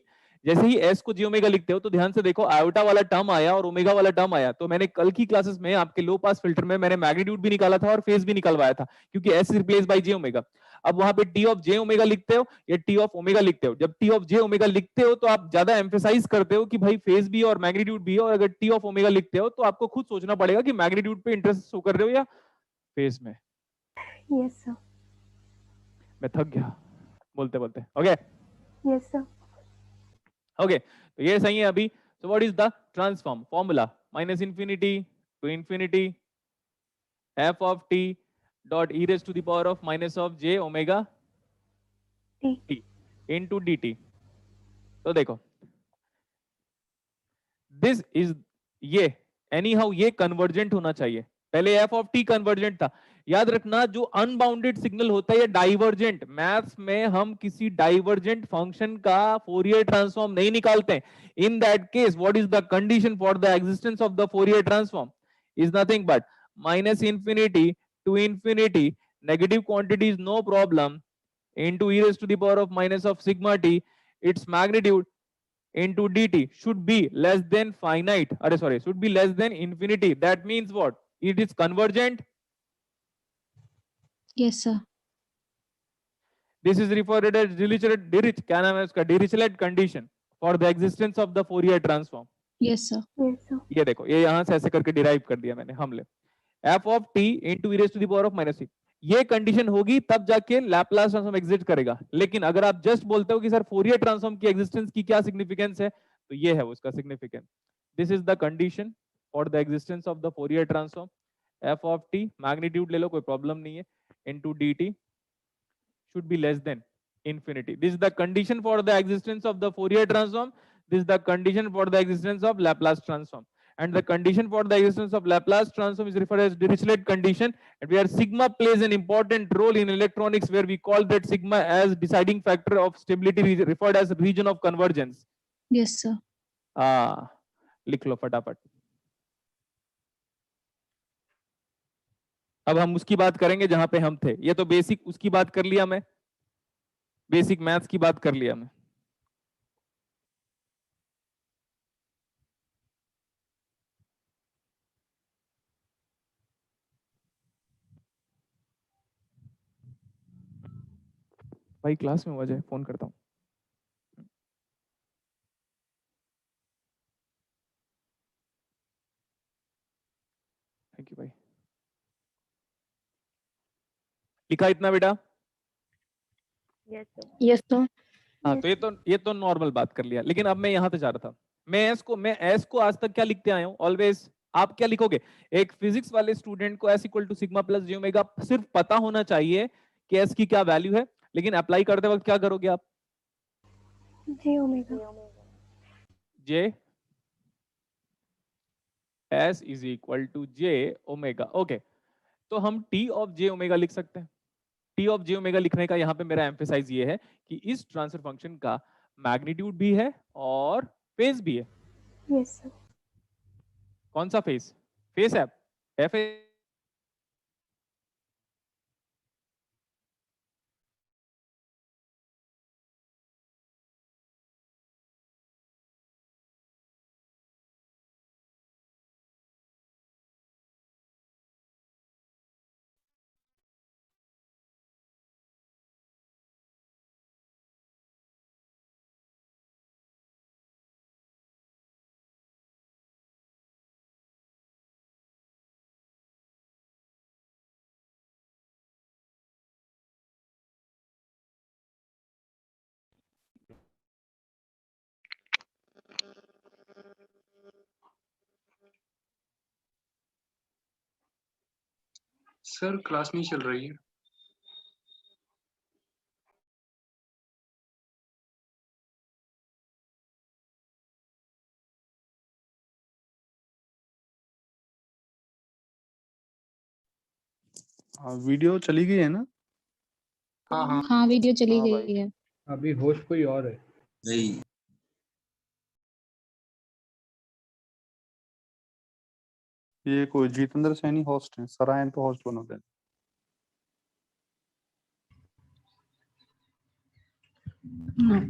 Speaker 1: एस को जी ओमेगा लिखते हो तो ध्यान से देखो आयोटा वाला टर्म आया और ओमेगा वाला टर्म आया, तो मैंने कल की क्लासेस में आपके लो पास फिल्टर में मैंने मैग्नीट्यूड भी निकाला था और फेज भी निकलवाया था, क्योंकि S replace by J omega. अब वहां पे टी ऑफ जे ओमेगा लिखते हो या टी ऑफ ओमेगा लिखते हो, जब टी ऑफ जे ओमेगा लिखते हो तो आप ज्यादा एम्फेसाइज करते हो कि भाई फेज भी और मैग्नीट्यूड भी है, और अगर टी ऑफ ओमेगा लिखते हो तो आपको खुद सोचना पड़ेगा कि मैग्नीट्यूड पे इंटरेस्ट शो कर रहे हो या फेज में।
Speaker 3: Yes, sir.
Speaker 1: मैं थक गया बोलते बोलते। Okay
Speaker 3: Yes, sir.
Speaker 1: ओके, तो ये सही है अभी। So what is the transform formula? Minus infinity to infinity F of T dot E raise to the power of minus of J omega T into dt। तो देखो this is ये anyhow ये convergent होना चाहिए, पहले F of T convergent था, याद रखना जो अनबाउंडेड सिग्नल होता है ये डाइवर्जेंट, मैथ्स में हम किसी डाइवर्जेंट फंक्शन का फोरियर ट्रांसफॉर्म नहीं निकालते। In that case what is the condition for the existence of the Fourier transform is nothing but minus infinity to infinity negative quantity is no problem into e raised to the power of minus of sigma t, its magnitude into dt should be less than finite, should be less than infinity. That means what? It is convergent.
Speaker 2: Yes, sir.
Speaker 1: This is referred as Dirichlet, क्या नाम है उसका, Dirichlet condition for the existence of the Fourier transform.
Speaker 2: Yes, sir.
Speaker 3: Yes, sir.
Speaker 1: ये देखो, ये यहां से ऐसे करके डिराइव कर दिया मैंने, हम ले f of t into e raised to the power of minus c, ये कंडीशन होगी तब जाके लैपलास ट्रांसफॉर्म एग्जिस्ट करेगा। लेकिन अगर आप जस्ट बोलते हो कि सर फोरियर ट्रांसफॉर्म की एग्जिस्टेंस की क्या सिग्निफिकेंस है, तो ये है उसका significance. This is the condition for the existence of the Fourier transform. f of t magnitude ले लो, कोई प्रॉब्लम नहीं है, into dt should be less than infinity. This is the condition for the existence of the Fourier transform. This is the condition for the existence of Laplace transform. And the condition for the existence of Laplace transform is referred as Dirichlet condition, and where sigma plays an important role in electronics, where we call that sigma as deciding factor of stability, referred as region of convergence.
Speaker 2: Yes, sir.
Speaker 1: लिख लो फटाफट। अब हम उसकी बात करेंगे जहां पे हम थे। ये तो बेसिक उसकी बात कर लिया मैं, बेसिक मैथ्स की बात कर लिया मैं। भाई क्लास में वजह फोन करता हूँ। थैंक यू भाई। लिखा इतना बेटा?
Speaker 6: Yes, sir. Yes, sir.
Speaker 1: हाँ,
Speaker 3: Yes,
Speaker 1: तो ये तो नॉर्मल बात कर लिया। लेकिन अब मैं यहाँ पे जा रहा था, मैं एस को आज तक क्या लिखते आया हूँ ऑलवेज। आप क्या लिखोगे? एक फिजिक्स वाले स्टूडेंट को S equal to sigma plus J omega सिर्फ पता होना चाहिए कि एस की क्या वैल्यू है, लेकिन अप्लाई करते वक्त क्या करोगे आप?
Speaker 3: J omega.
Speaker 1: J S is equal to J omega. Okay, तो हम टी ऑफ जे ओमेगा लिख सकते हैं। टी ऑफ जे ओमेगा लिखने का यहाँ पे मेरा एम्फेसाइज ये है कि इस ट्रांसफर फंक्शन का मैग्नीट्यूड भी है और फेज भी है।
Speaker 3: Yes, sir.
Speaker 1: कौन सा फेज? फेज है एफ
Speaker 8: सर क्लास नहीं चल रही है।
Speaker 5: वीडियो चली गई है ना?
Speaker 8: हाँ हाँ
Speaker 2: हाँ, वीडियो चली
Speaker 5: हाँ
Speaker 2: गई
Speaker 5: भाई।
Speaker 2: है।
Speaker 4: अभी होस्ट कोई और है।
Speaker 5: ये कोई जितेंद्र सैनी होस्ट है, सरायन तो होस्ट बना दे।
Speaker 2: हाँ।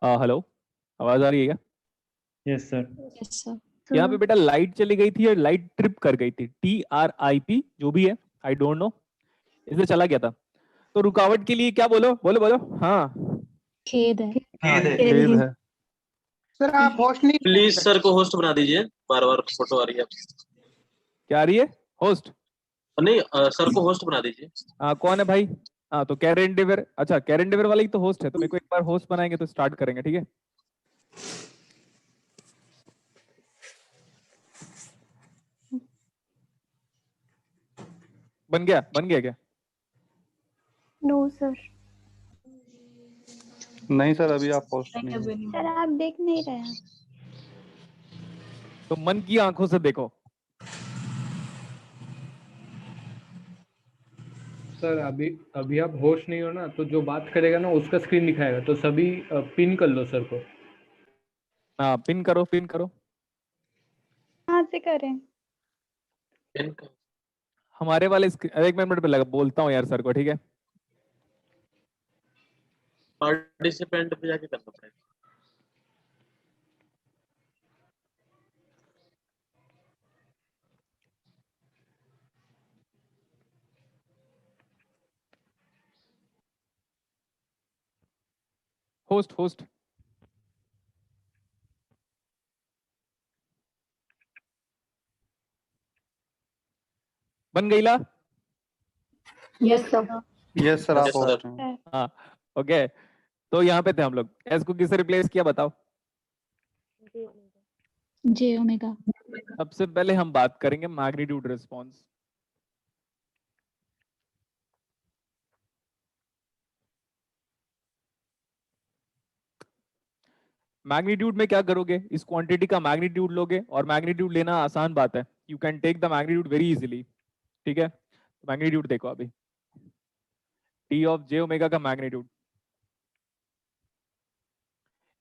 Speaker 1: हेलो, आवाज आ रही है क्या?
Speaker 4: Yes sir.
Speaker 2: Yes sir.
Speaker 1: यहाँ पे बेटा लाइट चली गई थी और लाइट ट्रिप कर गई थी, TRIP जो भी है, आई डोंट नो, इसलिए चला गया था। तो रुकावट के लिए क्या बोलो बोलो बोलो। हाँ
Speaker 2: खेद है।
Speaker 1: हाँ,
Speaker 5: खेद है।
Speaker 8: सर आप होस्ट नहीं
Speaker 9: प्लीज सर को होस्ट बना दीजिए, बार बार फोटो आ रही है
Speaker 1: क्या आ रही है? होस्ट?
Speaker 9: नहीं, सर को होस्ट बना दीजिए।
Speaker 1: हाँ, कौन है भाई? हाँ तो कैरेन डेवर, अच्छा कैरेन डेवर वाला ही तो होस्ट है, तो मेरे को एक बार होस्ट बनाएंगे तो स्टार्ट करेंगे, ठीक है? बन गया क्या?
Speaker 3: No sir.
Speaker 5: नहीं सर, अभी आप होस्ट नहीं हो।
Speaker 3: सर आप देख नहीं रहे हैं।
Speaker 1: तो मन की आंखों से देखो।
Speaker 4: सर अभी अभी आप होस्ट नहीं हो ना, तो जो बात करेगा ना उसका स्क्रीन दिखाएगा, तो सभी पिन कर लो सर को।
Speaker 1: हाँ पिन करो, पिन करो।
Speaker 3: कहाँ से करें?
Speaker 1: हमारे वाले एक मिनट पे लगा, बोलता हूँ यार सर को, ठीक है?
Speaker 9: पार्टिसिपेंट पे जाके करना पड़ेगा।
Speaker 1: Host host. बन गई ला?
Speaker 6: Yes sir.
Speaker 5: यस सर, आप
Speaker 9: Yes, sir.
Speaker 5: होस्ट हैं।
Speaker 1: हाँ ओके। तो यहाँ पे थे हम लोग, एस को किससे रिप्लेस किया बताओ?
Speaker 2: जे ओमेगा।
Speaker 1: सबसे पहले हम बात करेंगे मैग्नीट्यूड रिस्पॉन्स। मैग्नीट्यूड में क्या करोगे? इस क्वांटिटी का मैग्नीट्यूड लोगे, और मैग्नीट्यूड लेना आसान बात है, you can take the magnitude very easily, ठीक है? मैग्नीट्यूड देखो अभी, टी ऑफ जे ओमेगा का magnitude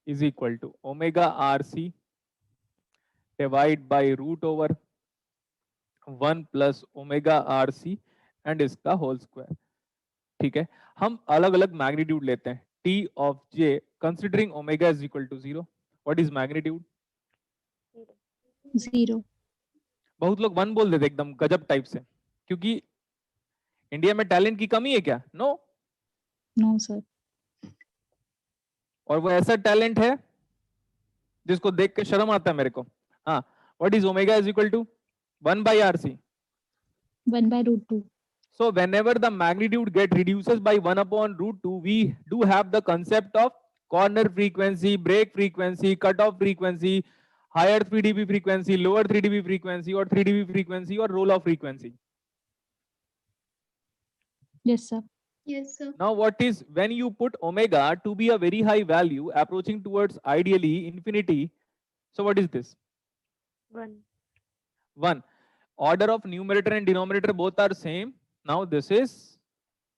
Speaker 1: is equal to omega R C divide by root over 1 plus omega R C and इसका होल स्क्वायर, ठीक है? हम अलग अलग मैग्नीट्यूड लेते हैं। T of J considering omega is equal to 0, what is magnitude?
Speaker 2: 0।
Speaker 1: बहुत लोग 1 बोल देते एकदम गजब टाइप से, क्योंकि इंडिया में टैलेंट की कमी है क्या? नो।
Speaker 2: No sir.
Speaker 1: और वो ऐसा टैलेंट है जिसको देख के शर्म आता है मेरे को। हाँ, what is omega is equal to 1 by R C.
Speaker 2: 1/√2।
Speaker 1: So whenever the magnitude get reduces by 1 upon root 2, we do have the concept of corner frequency, break frequency, cutoff frequency, higher 3 dB frequency, lower 3 dB frequency, or 3 dB frequency, or roll off frequency.
Speaker 2: Yes sir.
Speaker 3: Yes sir.
Speaker 1: Now what is, when you put omega to be a very high value approaching towards ideally infinity, so what is this? 1. Order of numerator and denominator both are same. Now this is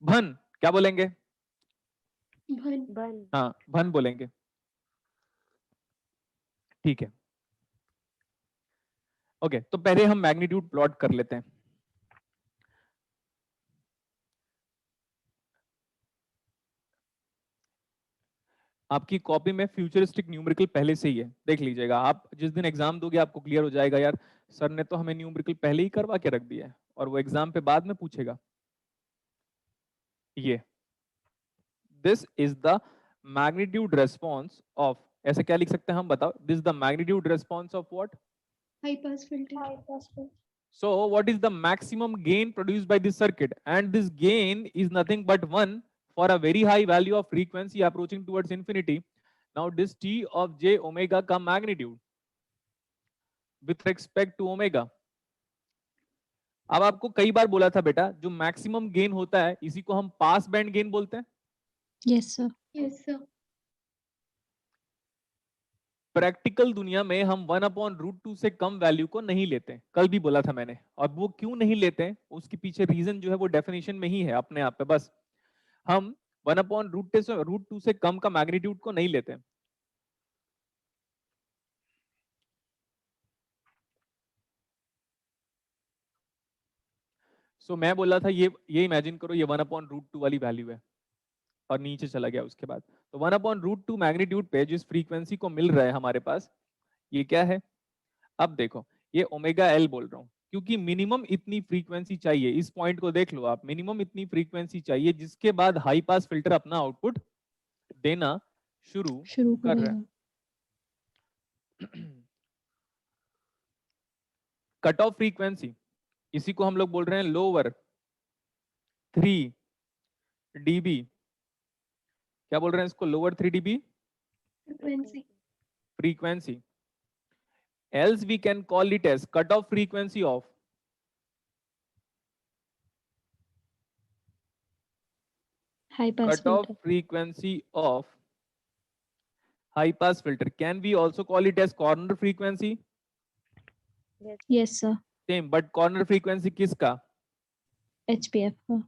Speaker 1: भन, क्या बोलेंगे? हाँ भन बोलेंगे, ठीक है? Okay, तो पहले हम मैग्नीट्यूड प्लॉट कर लेते हैं। आपकी कॉपी में फ्यूचरिस्टिक न्यूमेरिकल पहले से ही है, देख लीजिएगा। आप जिस दिन एग्जाम दोगे आपको क्लियर हो जाएगा, यार सर ने तो हमें न्यूमेरिकल पहले ही करवा के रख दिया है, और वो एग्जाम पे बाद में पूछेगा। ये this is the magnitude response of, ऐसे क्या लिख सकते हैं हम, बताओ? This is the magnitude response of what?
Speaker 3: High pass filter.
Speaker 1: So what is the maximum gain produced by this circuit? And this gain is nothing but 1 for a very high value of frequency approaching towards infinity. Now this T of j omega का magnitude with respect to omega. अब आपको कई बार बोला था बेटा, जो maximum gain होता है इसी को हम पास बैंड गेन बोलते हैं।
Speaker 2: Yes sir.
Speaker 3: Yes sir.
Speaker 1: Practical दुनिया में हम 1/√2 से कम वैल्यू को नहीं लेते, कल भी बोला था मैंने। और वो क्यों नहीं लेते, उसके पीछे रीजन जो है वो डेफिनेशन में ही है अपने आप पे। बस हम 1/√2 से कम का मैग्नीट्यूड को नहीं लेते। सो मैं बोला था ये इमेजिन करो, ये 1/√2 वाली वैल्यू है, और नीचे चला गया उसके बाद। तो 1/√2 मैग्नीट्यूड पे जिस फ्रीक्वेंसी को मिल रहा है हमारे पास, ये क्या है? अब देखो, ये ओमेगा एल बोल रहा हूं क्योंकि मिनिमम इतनी फ्रीक्वेंसी चाहिए। इस पॉइंट को देख लो आप, मिनिमम इतनी फ्रीक्वेंसी चाहिए जिसके बाद हाई पास फिल्टर अपना आउटपुट देना शुरू
Speaker 2: शुरू
Speaker 1: कर रहा
Speaker 2: करेगा।
Speaker 1: है। कट ऑफ फ्रीक्वेंसी, इसी को हम लोग बोल रहे हैं लोअर 3 dB। क्या बोल रहे हैं इसको? Lower 3 dB
Speaker 3: Frequency.
Speaker 1: frequency. Else we can call it as cutoff frequency of
Speaker 2: high pass
Speaker 1: cutoff
Speaker 2: filter.
Speaker 1: frequency of high pass filter. Can we also call it as corner frequency?
Speaker 2: Yes sir.
Speaker 1: Same, but corner frequency किसका?
Speaker 2: HPF का।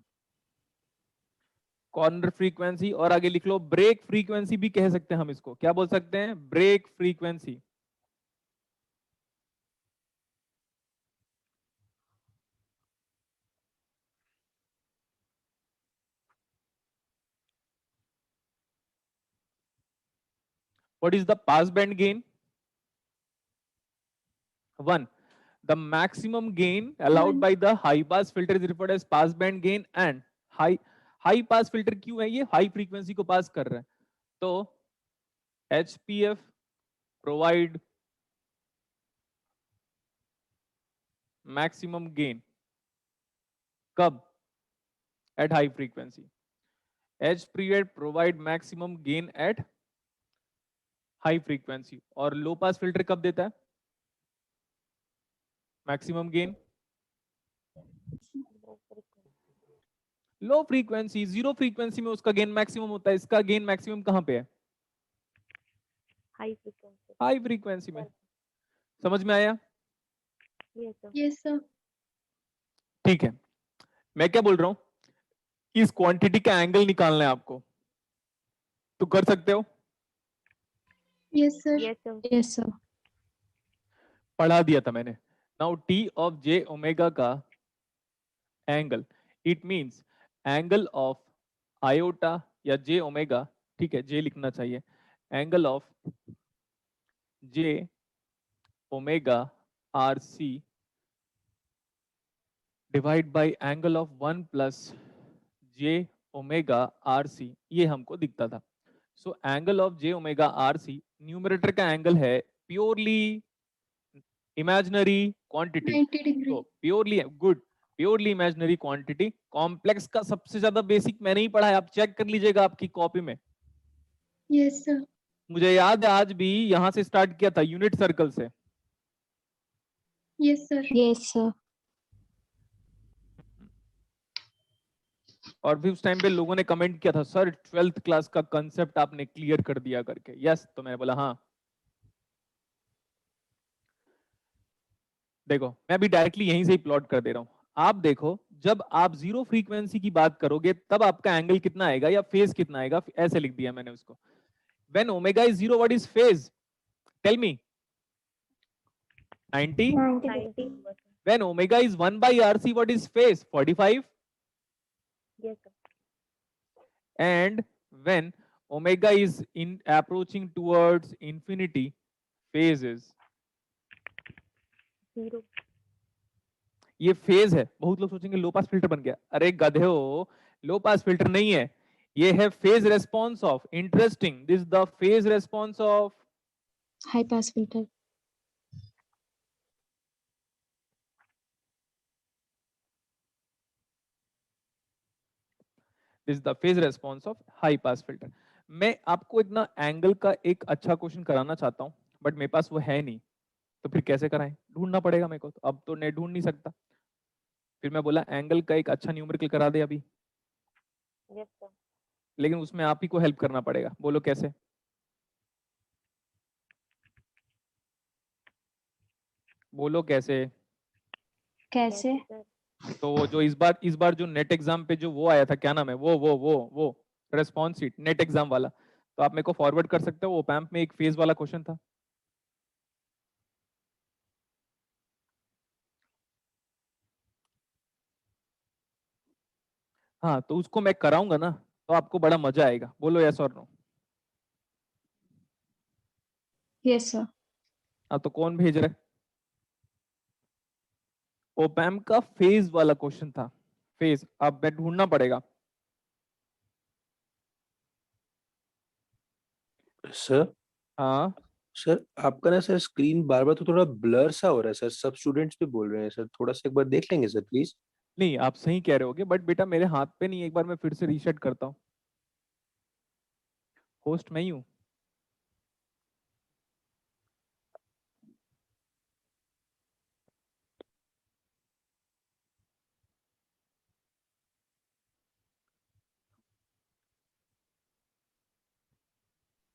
Speaker 1: Corner frequency. और आगे लिख लो break frequency भी कह सकते हैं हम इसको। क्या बोल सकते हैं? Break frequency. What is the pass band gain? 1. The maximum gain allowed by the high pass filter is referred as pass band gain, and high pass filter क्यों है? ये हाई फ्रीक्वेंसी को पास कर रहा है। तो HPF provide maximum gain कब? At high frequency. HPF provide maximum gain at high frequency. और लो पास फिल्टर कब देता है maximum gain? Low frequency, zero frequency में उसका गेन मैक्सिमम होता है। इसका गेन मैक्सिमम कहां पे है? हाई फ्रीक्वेंसी में। समझ में आया?
Speaker 3: Yes sir.
Speaker 1: ठीक है, मैं क्या बोल रहा हूं, इस क्वांटिटी का एंगल निकालना है आपको, तो कर सकते हो?
Speaker 3: Yes sir.
Speaker 2: Yes sir.
Speaker 1: पढ़ा दिया था मैंने। Now T of J omega का angle, it means angle of iota या जे ओमेगा, ठीक है जे लिखना चाहिए, angle of J omega R C divide by angle of 1 plus J omega R C, ये हमको दिखता था। So angle of J omega R C, numerator का एंगल है प्योरली इमेजिनरी क्वांटिटी,
Speaker 3: 90 degree.
Speaker 1: तो purely good, purely imaginary quantity. Complex का सबसे ज्यादा बेसिक मैंने ही पढ़ा है, आप चेक कर लीजिएगा आपकी कॉपी में।
Speaker 3: Yes sir.
Speaker 1: मुझे याद है आज भी यहां से स्टार्ट किया था यूनिट सर्कल से।
Speaker 3: Yes sir.
Speaker 2: Yes sir.
Speaker 1: और भी उस टाइम पे लोगों ने कमेंट किया था सर 12th क्लास का कंसेप्ट आपने क्लियर कर दिया करके। यस, तो मैंने बोला हाँ। देखो मैं भी डायरेक्टली यहीं से ही प्लॉट कर दे रहा हूं। आप देखो जब आप जीरो फ्रीक्वेंसी की बात करोगे तब आपका एंगल कितना आएगा या फेज कितना आएगा, ऐसे लिख दिया मैंने उसको। When omega is zero what is phase? Tell me. 90।
Speaker 3: 90.
Speaker 1: When omega is 1 by RC what is phase? 45। And when omega is in approaching towards infinity, phase is
Speaker 6: 0.
Speaker 1: ये फेज है। बहुत लोग सोचेंगे लो पास फिल्टर बन गया। अरे गधे हो, लो पास फिल्टर नहीं है, ये है phase response of. Interesting, this the phase response of
Speaker 2: high pass filter.
Speaker 1: This the phase response of high pass filter. मैं आपको इतना एंगल का एक अच्छा क्वेश्चन कराना चाहता हूं बट मेरे पास वो है नहीं, तो फिर कैसे कराएं? ढूंढना पड़ेगा मेरे को, तो अब तो नहीं ढूंढ नहीं सकता। फिर मैं बोला एंगल का एक अच्छा न्यूमेरिकल करा दे अभी, लेकिन उसमें आप ही को हेल्प करना पड़ेगा। बोलो कैसे? बोलो कैसे?
Speaker 2: कैसे?
Speaker 1: तो वो जो इस बार जो नेट एग्जाम पे जो वो आया था, क्या नाम है वो रेस्पॉन्स शीट नेट एग्जाम वाला, तो आप मेरे को फॉरवर्ड कर सकते हो। वो पैम्प में एक फेज वाला क्वेश्चन था। हाँ तो उसको मैं कराऊंगा ना, तो आपको बड़ा मजा आएगा। बोलो यस और नो।
Speaker 2: Yes sir.
Speaker 1: हाँ तो कौन भेज रहा है? ओपैम का फेज वाला क्वेश्चन था, फेज। अब मैं ढूंढना पड़ेगा।
Speaker 10: सर
Speaker 1: हाँ
Speaker 10: सर आपका ना सर स्क्रीन बार बार तो थोड़ा ब्लर सा हो रहा है सर, सब स्टूडेंट्स भी बोल रहे हैं सर, थोड़ा सा एक बार देख लेंगे सर प्लीज।
Speaker 1: नहीं, आप सही कह रहे होगे, बट बेटा मेरे हाथ पे नहीं, एक बार मैं फिर से रीसेट करता हूँ। होस्ट मैं ही हूँ।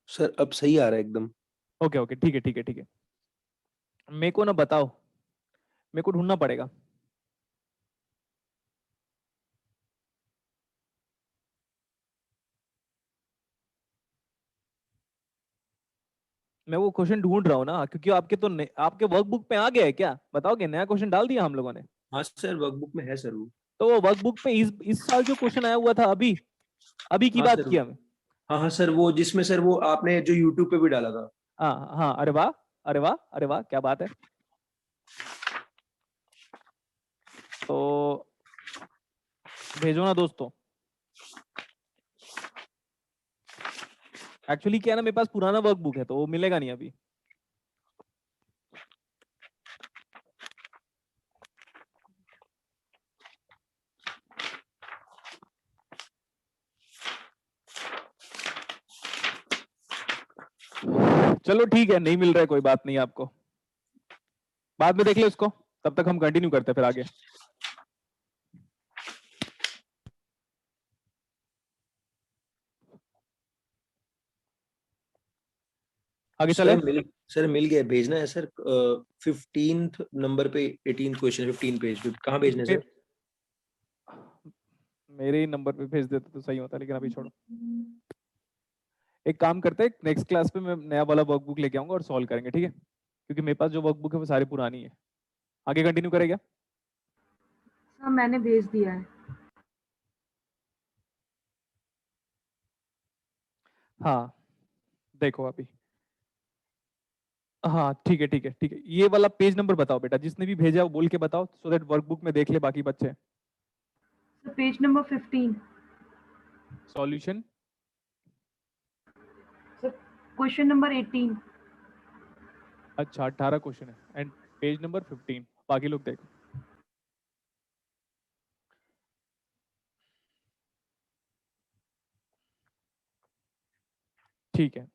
Speaker 10: सर अब सही आ रहा है एकदम।
Speaker 1: ओके ओके, ठीक है ठीक है ठीक है। मेरे को ना बताओ, मेरे को ढूंढना पड़ेगा। मैं वो क्वेश्चन ढूंढ रहा हूँ ना, क्योंकि आपके तो आपके वर्कबुक पे आ गया है क्या? बताओगे, नया क्वेश्चन डाल दिया हम लोगों ने?
Speaker 10: हाँ सर वर्कबुक में है सर वो।
Speaker 1: तो वो वर्कबुक पे इस साल जो क्वेश्चन आया हुआ था, अभी अभी की
Speaker 10: हाँ
Speaker 1: बात
Speaker 10: सर।
Speaker 1: किया मैं।
Speaker 10: हाँ हाँ सर, वो जिसमें सर वो आपने जो यूट्यूब पे भी डाला था।
Speaker 1: हाँ हाँ, अरे वाह अरे वाह अरे वाह, क्या बात है। तो भेजो ना दोस्तों। एक्चुअली क्या है ना, मेरे पास पुराना वर्कबुक है तो वो मिलेगा नहीं अभी। चलो ठीक है, नहीं मिल रहा है, कोई बात नहीं, आपको बाद में देख लो इसको। तब तक हम कंटिन्यू करते हैं फिर आगे। आगे चले।
Speaker 10: सर मिल गया, भेजना है सर। 15th नंबर पे 18th क्वेश्चन, 15 पेज पे कहाँ भेजना है सर?
Speaker 1: मेरे ही नंबर पे भेज देते तो सही होता, लेकिन अभी छोड़ो। एक काम करते हैं, नेक्स्ट क्लास पे मैं नया वाला वर्कबुक लेके आऊंगा और सॉल्व करेंगे, ठीक है? क्योंकि मेरे पास जो वर्कबुक है वो सारी पुरानी है। आगे कंटिन्यू करेगा?
Speaker 6: सर मैंने भेज दिया है।
Speaker 1: हाँ देखो अभी। हाँ ठीक है ठीक है ठीक है। ये वाला पेज नंबर बताओ बेटा, जिसने भी भेजा वो बोल के बताओ, सो दैट वर्कबुक में देख ले बाकी बच्चे।
Speaker 6: Sir page number 15।
Speaker 1: Solution.
Speaker 6: Sir question number 18।
Speaker 1: अच्छा 18 क्वेश्चन है एंड पेज नंबर 15, बाकी लोग देखो। ठीक है।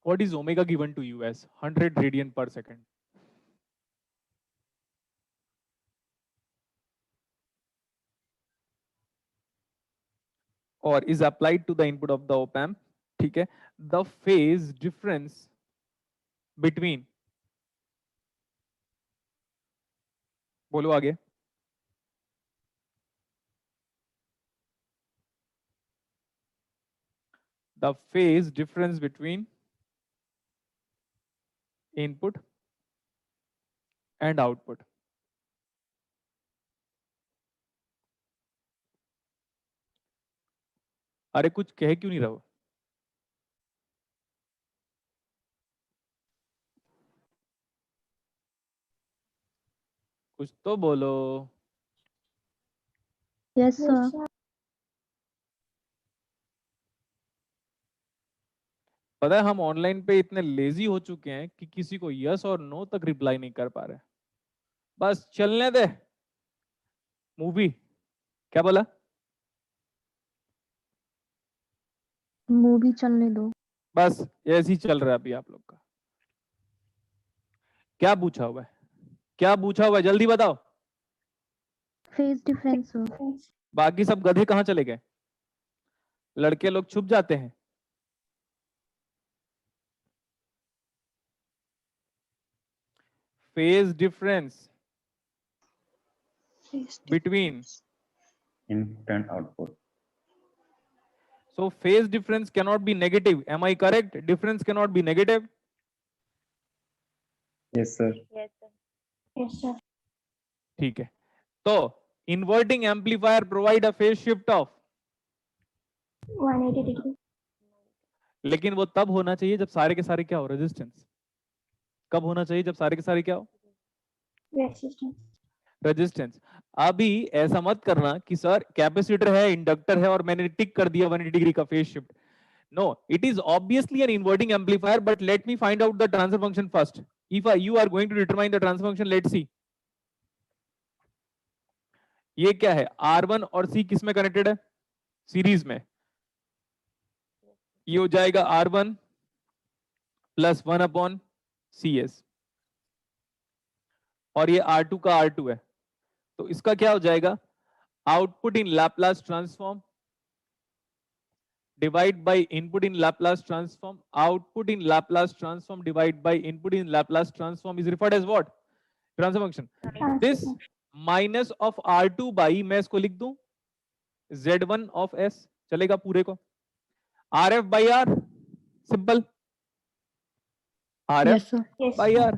Speaker 1: What is omega given to you as 100 radian per second? Or is applied to the input of the op amp, ठीक है? The phase difference between, बोलो आगे। The phase difference between input and output. अरे कुछ कह क्यों नहीं रहो? कुछ तो बोलो।
Speaker 3: Yes sir.
Speaker 1: पता है हम ऑनलाइन पे इतने लेजी हो चुके हैं कि किसी को यस और नो तक रिप्लाई नहीं कर पा रहे। बस चलने दे मूवी। क्या बोला?
Speaker 3: मूवी चलने दो।
Speaker 1: बस ऐसे ही चल रहा है अभी आप लोग का। क्या पूछा हुआ है? क्या पूछा हुआ है, जल्दी बताओ।
Speaker 3: फेज डिफरेंस हो।
Speaker 1: बाकी सब गधे कहाँ चले गए? लड़के लोग छुप जाते हैं। Phase difference between
Speaker 11: input and output.
Speaker 1: So phase difference cannot be negative. Am I correct? Difference cannot be negative.
Speaker 11: Yes sir.
Speaker 3: Yes sir.
Speaker 1: ठीक है। तो Inverting amplifier provide a phase shift of
Speaker 3: 180 degree.
Speaker 1: लेकिन वो तब होना चाहिए जब सारे के सारे क्या हो, रेजिस्टेंस। कब होना चाहिए? जब सारे के सारे क्या हो,
Speaker 3: Resistance.
Speaker 1: रेजिस्टेंस। अभी ऐसा मत करना कि सर कैपेसिटर है, इंडक्टर है और मैंने टिक कर दिया 180 डिग्री का phase shift. No, it is obviously an inverting amplifier, but let me find out the transfer function first. If you are going to determine the transfer function, let's see. ये क्या है, R1 और C किस में connected है? Series में। ये हो जाएगा R1 प्लस 1/CS, और ये R2 का R2 है, तो इसका क्या हो जाएगा, output in Laplace transform divide by input in Laplace transform, output in Laplace transform divide by input in Laplace transform is referred as what, transfer function. This minus of R2 by, मैं इसको लिख दूं Z1 of S, चलेगा पूरे को, RF by R, simple, RF
Speaker 2: Yes, sir.
Speaker 1: By R,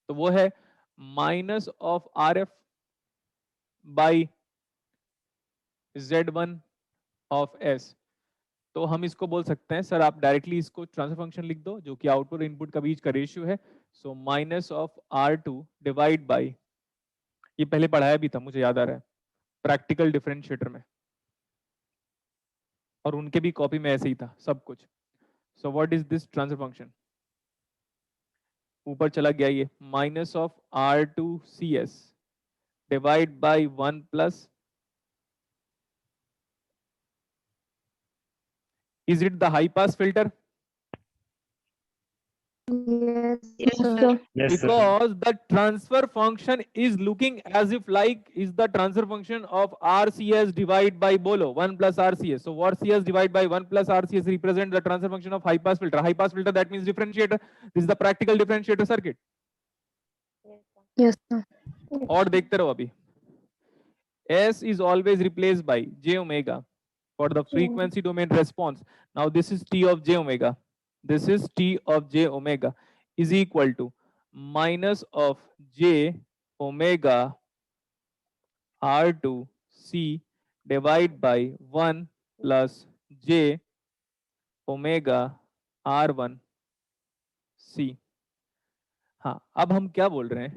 Speaker 1: तो वो है minus of RF by Z1 of S। तो हम इसको बोल सकते हैं, सर आप डायरेक्टली इसको ट्रांसफर फंक्शन लिख दो जो कि आउटपुट और इनपुट का बीच का रेशियो है। So minus of R2 divide by, ये पहले पढ़ाया भी था मुझे याद आ रहा है प्रैक्टिकल डिफरेंशिएटर में, और उनके भी कॉपी में ऐसे ही था सब कुछ। सो what is this transfer function, ऊपर चला गया ये, minus of R2CS divide by 1 plus, is it the high pass filter?
Speaker 2: Yes, sir.
Speaker 11: Yes, sir.
Speaker 1: Because the transfer function is looking as if like is the transfer function of RCS divided by Bolo 1 plus RCS. So what CS divided by 1 plus RCS represent the transfer function of high pass filter. High pass filter, that means differentiator. This is the practical differentiator circuit.
Speaker 2: Yes, sir.
Speaker 1: और देखते रहो अभी, S is always replaced by j omega for the frequency domain response. Now this is T of j omega. This is T of j omega is equal to minus of j omega R2 C divided by 1 plus j omega R1 C. हाँ, अब हम क्या बोल रहे हैं?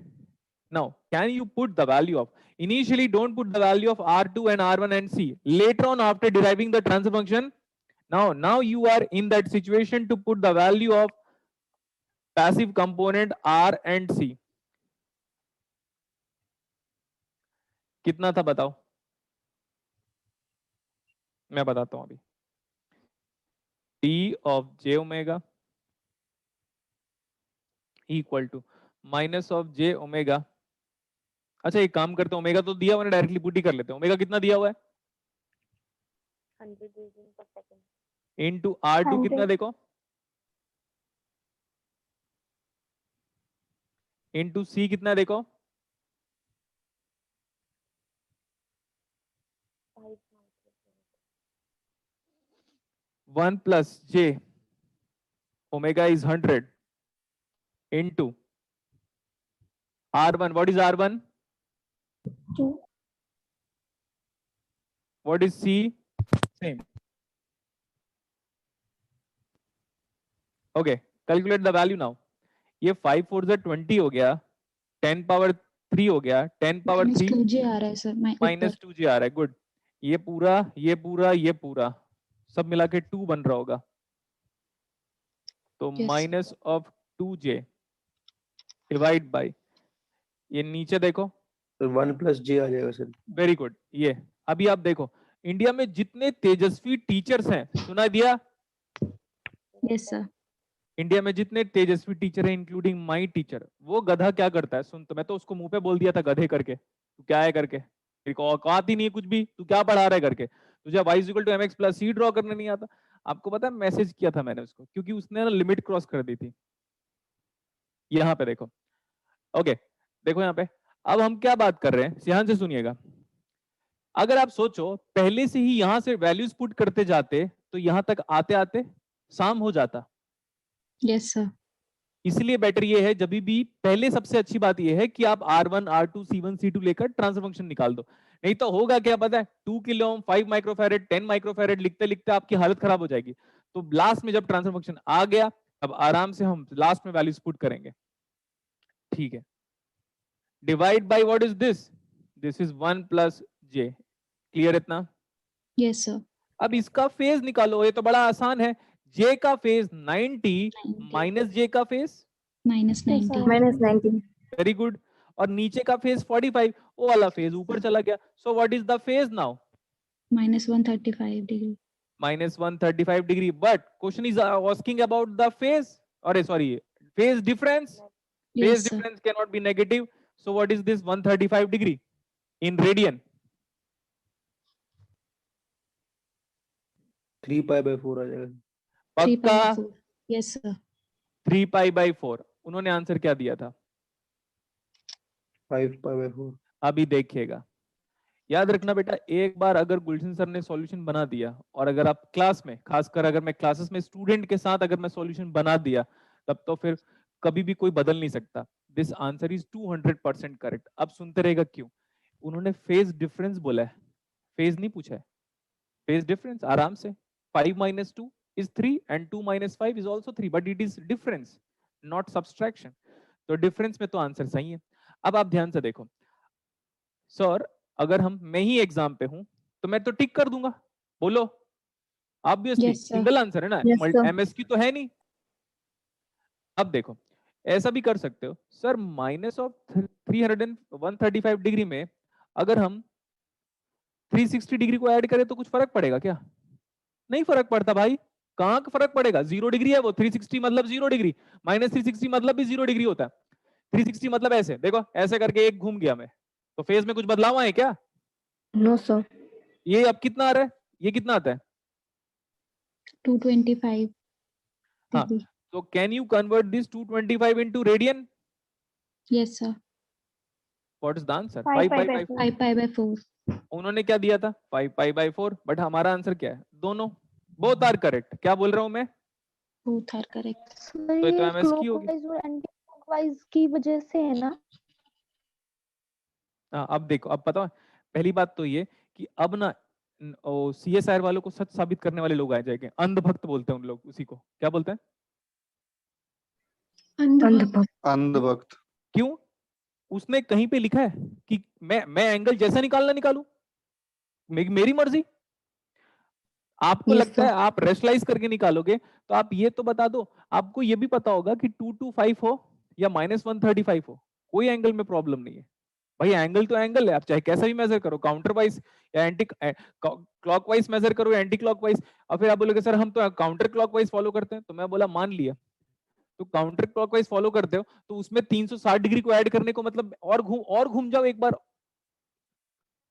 Speaker 1: Now, can you put the value of, initially don't put the value of R2 and R1 and C. Later on, after deriving the transfer function, now you are in that situation to put the value of passive component R and C. कितना था बताओ? मैं बताता हूं अभी। T of j omega equal to minus of j omega। अच्छा एक काम करते हैं, ओमेगा तो दिया हुआ है, डायरेक्टली पुट ही कर लेते हैं। ओमेगा कितना दिया हुआ है?
Speaker 3: 100 region per second.
Speaker 1: Into R2
Speaker 3: 100.
Speaker 1: कितना देखो, इनटू C कितना देखो, 1 plus j omega is 100 into R1. What is R1?
Speaker 3: 2.
Speaker 1: What is C? Same. Okay, calculate the value now. ये 5 4 से 20 हो गया, 10 पावर 3 हो गया, 10 पावर 3
Speaker 2: -2j आ रहा है सर,
Speaker 1: माइनस 2j आ रहा है। गुड, ये पूरा ये पूरा ये पूरा सब मिला के 2 बन रहा होगा, तो
Speaker 2: Yes.
Speaker 1: Minus of 2j divide by, ये नीचे देखो,
Speaker 10: तो 1 प्लस जे आ जाएगा सर।
Speaker 1: Very good. ये अभी आप देखो, इंडिया में जितने तेजस्वी टीचर्स हैं, सुना दिया,
Speaker 2: Yes, sir.
Speaker 1: इंडिया में जितने तेजस्वी टीचर हैं इंक्लूडिंग माय टीचर, वो गधा क्या करता है सुन, तो मैं तो उसको मुंह पे बोल दिया था गधे करके, तू क्या है करके, तेरे को औकात ही नहीं है कुछ भी, तू क्या पढ़ा रहा है करके, तुझे y = mx + c ड्रॉ करना नहीं आता। आपको पता है मैसेज किया था मैंने उसको, क्योंकि उसने ना लिमिट क्रॉस कर दी थी। यहाँ पे देखो, ओके देखो यहाँ पे, अब हम क्या बात कर रहे हैं, ध्यान से सुनिएगा। अगर आप सोचो पहले से ही यहां से वैल्यूज पुट करते जाते तो यहां तक आते आते शाम हो जाता।
Speaker 2: Yes, sir.
Speaker 1: इसलिए बेटर ये है, जब भी पहले सबसे अच्छी बात ये है कि आप R1 R2 C1 C2 लेकर ट्रांसफर फंक्शन निकाल दो। नहीं तो होगा क्या पता है, 2 किलो ओम, 5 माइक्रोफैरेड, 10 माइक्रोफैरेड लिखते लिखते आपकी हालत खराब हो जाएगी। तो लास्ट में जब ट्रांसफर फंक्शन आ गया, अब आराम से हम लास्ट में वैल्यूज पुट करेंगे। ठीक है, divide by what is this, this is 1 plus j। Clear इतना?
Speaker 2: Yes, sir.
Speaker 1: अब इसका फेज निकालो, ये तो बड़ा आसान है। j का फेज 90 माइनस j का phase
Speaker 2: Minus 90.
Speaker 3: Minus 90.
Speaker 1: Very good, और नीचे का फेज 45, वो वाला फेज ऊपर चला गया। सो what is the phase now?
Speaker 2: Minus 135 degree.
Speaker 1: minus 135 degree, but question is asking about the phase, or sorry, phase difference. Phase
Speaker 2: Yes, sir.
Speaker 1: difference cannot be negative. So what is this 135 degree in radian?
Speaker 10: 3 pi by 4 आ जाएगा।
Speaker 2: 3 pi by
Speaker 1: पक्का
Speaker 2: 4. Yes, sir.
Speaker 1: 3 pi by 4। उन्होंने answer क्या दिया था?
Speaker 10: 5 pi by 4।
Speaker 1: अभी देखिएगा, याद रखना बेटा, एक बार अगर गुलशन सर ने सॉल्यूशन बना दिया, और अगर आप क्लास में, खासकर अगर मैं क्लासेस में स्टूडेंट के साथ अगर मैं सॉल्यूशन बना दिया, तब तो फिर कभी भी कोई बदल नहीं सकता। This answer is 200% correct. अब सुनते रहेगा क्यों। उन्होंने फेज डिफरेंस बोला है, फेज नहीं पूछा है, फेज डिफरेंस आराम से। 5 minus 2 is 3 and 2 minus 5 is also 3, but it is difference, not subtraction। तो डिफरेंस में तो आंसर सही है। अब आप ध्यान से देखो सर, अगर मैं ही एग्जाम पे हूं तो मैं तो टिक कर दूंगा, बोलो obviously.
Speaker 2: Yes, sir.
Speaker 1: Single answer है ना,
Speaker 3: Yes, sir.
Speaker 1: एमएसक्यू तो है नहीं। अब देखो, ऐसा भी कर सकते हो सर, माइनस ऑफ 135 डिग्री में अगर हम 360 डिग्री को ऐड करें तो कुछ फर्क पड़ेगा क्या? नहीं फर्क पड़ता भाई। कहां का फर्क पड़ेगा? 0 डिग्री है वो, 360 मतलब 0 डिग्री, माइनस 360 मतलब भी 0 डिग्री होता है। 360 मतलब ऐसे देखो, ऐसे करके एक घूम गया मैं, तो फेज में कुछ बदलाव आए क्या?
Speaker 3: No, sir.
Speaker 1: ये अब कितना आ रहा है, ये कितना आता है?
Speaker 2: 225
Speaker 1: हाँ,
Speaker 2: degree.
Speaker 1: तो can you convert this 225 into radian?
Speaker 2: Yes, sir.
Speaker 1: What is the answer?
Speaker 3: 5
Speaker 1: 5
Speaker 3: pi
Speaker 1: pi
Speaker 3: by
Speaker 1: by 4।
Speaker 2: 5 pi by 4.
Speaker 1: उन्होंने क्या दिया था? 5 pi by 4, बट हमारा आंसर क्या है? दोनों, बोथ आर करेक्ट। क्या बोल रहा हूं मैं?
Speaker 2: Both are correct.
Speaker 1: तो ये तो एमएसक्यू हो गया।
Speaker 3: क्लॉकवाइज और एंटी क्लॉकवाइज की वजह से है ना।
Speaker 1: हाँ, अब देखो, अब पता है, पहली बात तो ये कि अब ना सीएसआर वालों को सच साबित करने वाले लोग आ जाएंगे। अंधभक्त बोलते हैं उन लोग, उसी को क्या बोलते हैं?
Speaker 5: अंधभक्त।
Speaker 1: क्यों? उसने कहीं पे लिखा है कि मैं एंगल जैसा निकालना निकालूं, मेरी मर्जी। आपको
Speaker 2: Yes,
Speaker 1: लगता
Speaker 2: sir.
Speaker 1: है आप रेशनलाइज करके निकालोगे, तो आप ये तो बता दो, आपको ये भी पता होगा कि 225 हो या -135 हो, कोई एंगल में प्रॉब्लम नहीं है भाई। एंगल तो एंगल है, आप चाहे कैसा भी मेजर करो, काउंटर वाइज या एंटी क्लॉकवाइज मेजर करो, एंटी क्लॉकवाइज। और फिर आप बोलोगे सर हम तो काउंटर क्लॉकवाइज फॉलो करते हैं, तो मैं बोला मान लिया, तो काउंटर क्लॉकवाइज फॉलो करते हो तो उसमें 360 डिग्री को ऐड करने को मतलब और घूम जाओ एक बार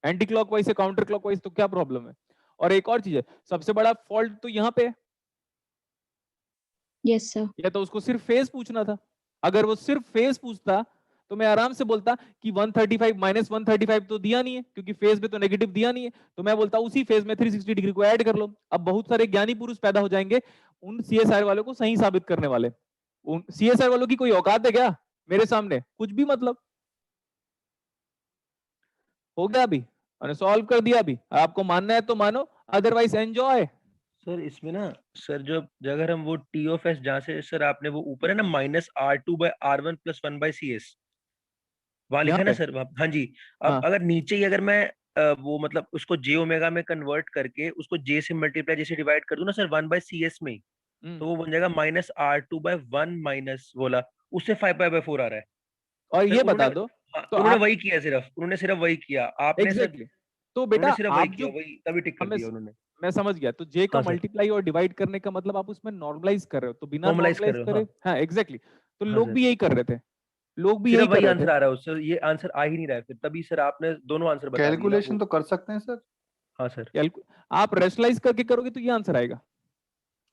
Speaker 1: एंटी क्लॉकवाइज से काउंटर क्लॉकवाइज, तो क्या प्रॉब्लम है? और एक और चीज है, सबसे बड़ा फॉल्ट तो यहाँ पे है।
Speaker 2: Yes, sir.
Speaker 1: या तो उसको सिर्फ फेज पूछना था। अगर वो सिर्फ फेज पूछता तो मैं आराम से बोलता कि 135 -135 तो दिया नहीं है, क्योंकि फेज में तो नेगेटिव दिया नहीं है, तो मैं बोलता उसी फेज में 360 डिग्री को ऐड कर लो। अब बहुत सारे ज्ञानी पुरुष पैदा हो जाएंगे उन सीएसआर वालों को सही साबित करने वाले। उन सीएसआर वालों की कोई औकात है क्या मेरे सामने? कुछ भी मतलब। हो गया अभी, मैंने सॉल्व कर दिया। अभी आपको मानना है तो मानो, अदरवाइज एंजॉय।
Speaker 10: सर इसमें ना सर, जो अगर हम वो टी ऑफ एस जहाँ से सर आपने वो ऊपर है ना -R2/R1 + 1/CS वहां लिखा है ना सर, हाँ जी। अब
Speaker 1: हाँ।
Speaker 10: अगर नीचे ही अगर मैं वो मतलब उसको j ओमेगा में कन्वर्ट करके उसको j से मल्टीप्लाई जैसे डिवाइड कर दूं ना सर 1/CS में, तो वो बन जाएगा -R2/1 माइनस बोला, उससे 5 pi by 4 आ रहा है।
Speaker 1: और
Speaker 10: सर
Speaker 1: ये बता दो
Speaker 10: तो उन्होंने वही किया, उन्होंने सिर्फ वही किया। आपने
Speaker 1: एग्जैक्टली, तो बेटा
Speaker 10: सिर्फ वही
Speaker 1: आप
Speaker 10: किया, वही तभी टिक कर दिया उन्होंने।
Speaker 1: मैं समझ गया। तो जे का
Speaker 10: हाँ सर।
Speaker 1: मल्टीप्लाई और डिवाइड करने का मतलब आप उसमें नॉर्मलाइज कर रहे हो, तो बिना
Speaker 10: Normalize कर
Speaker 1: नॉर्मलाइज
Speaker 10: रहे हो,
Speaker 1: करे, हाँ एग्जैक्टली। तो
Speaker 10: हाँ
Speaker 1: लोग
Speaker 10: सर।
Speaker 1: भी यही कर रहे थे, लोग भी यही
Speaker 10: सिर्फ
Speaker 1: कर
Speaker 10: वही
Speaker 1: रहे
Speaker 10: आंसर
Speaker 1: थे।
Speaker 10: आ रहा है उससे, ये आंसर आ ही नहीं रहा है फिर, तभी सर आपने दोनों आंसर बता दिए ना
Speaker 5: कैलकुलेशन
Speaker 10: वो।
Speaker 5: तो कर सकते हैं सर।
Speaker 10: हाँ सर,
Speaker 1: आप रेशनलाइज करके करोगे तो ये आंसर आएगा।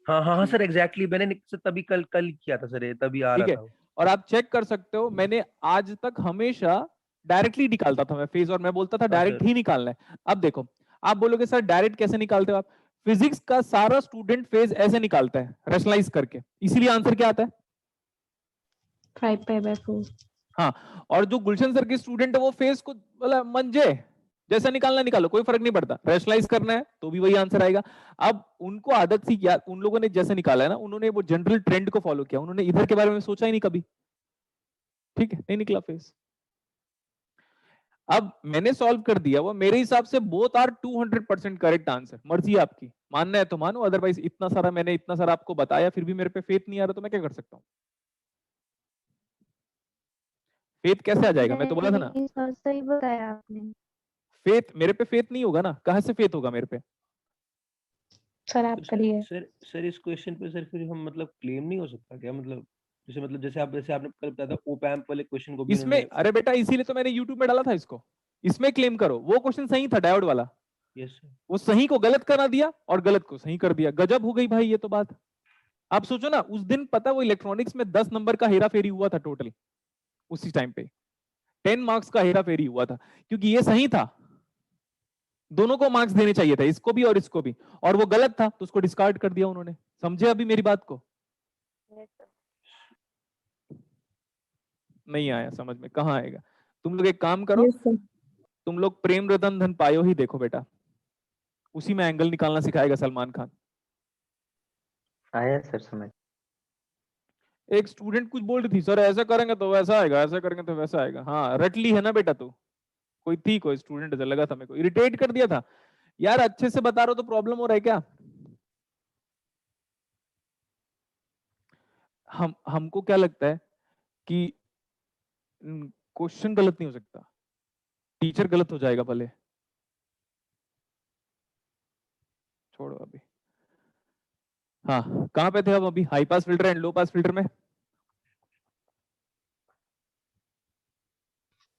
Speaker 10: हाँ सर एग्जैक्टली, मैंने तभी कल किया था सर, ये तभी आ
Speaker 1: ठीक
Speaker 10: रहा
Speaker 1: है,
Speaker 10: था वो।
Speaker 1: और आप चेक कर सकते हो, मैंने आज तक हमेशा डायरेक्टली निकालता था मैं फेज, और मैं बोलता था डायरेक्ट
Speaker 10: सर।
Speaker 1: ही निकालना है। अब देखो, आप बोलोगे सर डायरेक्ट कैसे निकालते हो आप? फिजिक्स का सारा स्टूडेंट फेज ऐसे निकालता है रेशनलाइज करके, इसीलिए आंसर क्या आता है?
Speaker 2: 5π/4।
Speaker 1: हाँ, और जो गुलशन सर के स्टूडेंट है वो फेस को बोला मंजे जैसा निकालना निकालो, कोई फर्क नहीं पड़ता, रैशनलाइज करना है तो भी वही आंसर आएगा। अब उनको आदत थी क्या, उन लोगों ने जैसे निकाला है ना, उन्होंने वो जनरल ट्रेंड को फॉलो किया, उन्होंने इधर के बारे में सोचा ही नहीं कभी, ठीक है, नहीं निकला फेस। अब मैंने सॉल्व कर दिया, वो मेरे हिसाब से बोथ आर 200% करेक्ट आंसर, मर्जी आपकी, मानना है तो मानो, अदरवाइज मैंने इतना सारा आपको बताया फिर भी मेरे पे फेथ नहीं आ रहा तो मैं क्या कर सकता हूँ? फेथ कैसे आ जाएगा, मैं तो बोला था ना,
Speaker 3: नहीं सर, सही बताया आपने।
Speaker 1: फेथ मेरे पे फेथ नहीं होगा ना, कहां से फेथ होगा मेरे पे?
Speaker 2: सर आप करिए।
Speaker 10: सर इस क्वेश्चन पे सर फिर हम मतलब क्लेम नहीं हो सकता क्या, मतलब जैसे आपने कल बताया था ओपैम्प वाले क्वेश्चन को भी
Speaker 1: इसमें अरे बेटा इसीलिए तो मैंने यूट्यूब में डाला था इसको, इसमें क्लेम करो, वो क्वेश्चन सही था डायोड वाला,
Speaker 10: यस सर,
Speaker 1: वो सही को गलत करा दिया और गलत को सही कर दिया, गजब हो गई भाई ये तो बात। आप सोचो ना, उस दिन पता वो इलेक्ट्रॉनिक्स में 10 नंबर का हेरा फेरी हुआ था टोटल, उसी टाइम पे 10 मार्क्स का हेरा फेरी हुआ था, क्योंकि ये सही था, दोनों को मार्क्स देने चाहिए था, इसको भी और इसको भी, और वो गलत था तो उसको डिस्कार्ड कर दिया उन्होंने। समझे अभी मेरी बात को? नहीं आया समझ में, कहाँ आएगा? तुम लोग एक काम करो, तुम लोग प्रेम रतन धन पायो ही देखो बेटा, उसी में एंगल निकालना सिखाएगा सलमान खान।
Speaker 11: आया सर समझ।
Speaker 1: एक स्टूडेंट कुछ बोल रही थी, सर ऐसा करेंगे तो वैसा आएगा, ऐसा करेंगे तो वैसा आएगा। हाँ रटली है ना बेटा तू, कोई स्टूडेंट ऐसा लगा था मेरे को, इरिटेट कर दिया था यार, अच्छे से बता रहा हो तो प्रॉब्लम हो रहा है क्या? हमको क्या लगता है कि क्वेश्चन गलत नहीं हो सकता, टीचर गलत हो जाएगा भले, छोड़ो अभी। हाँ कहाँ पे थे हम अभी? High pass filter and low pass filter में।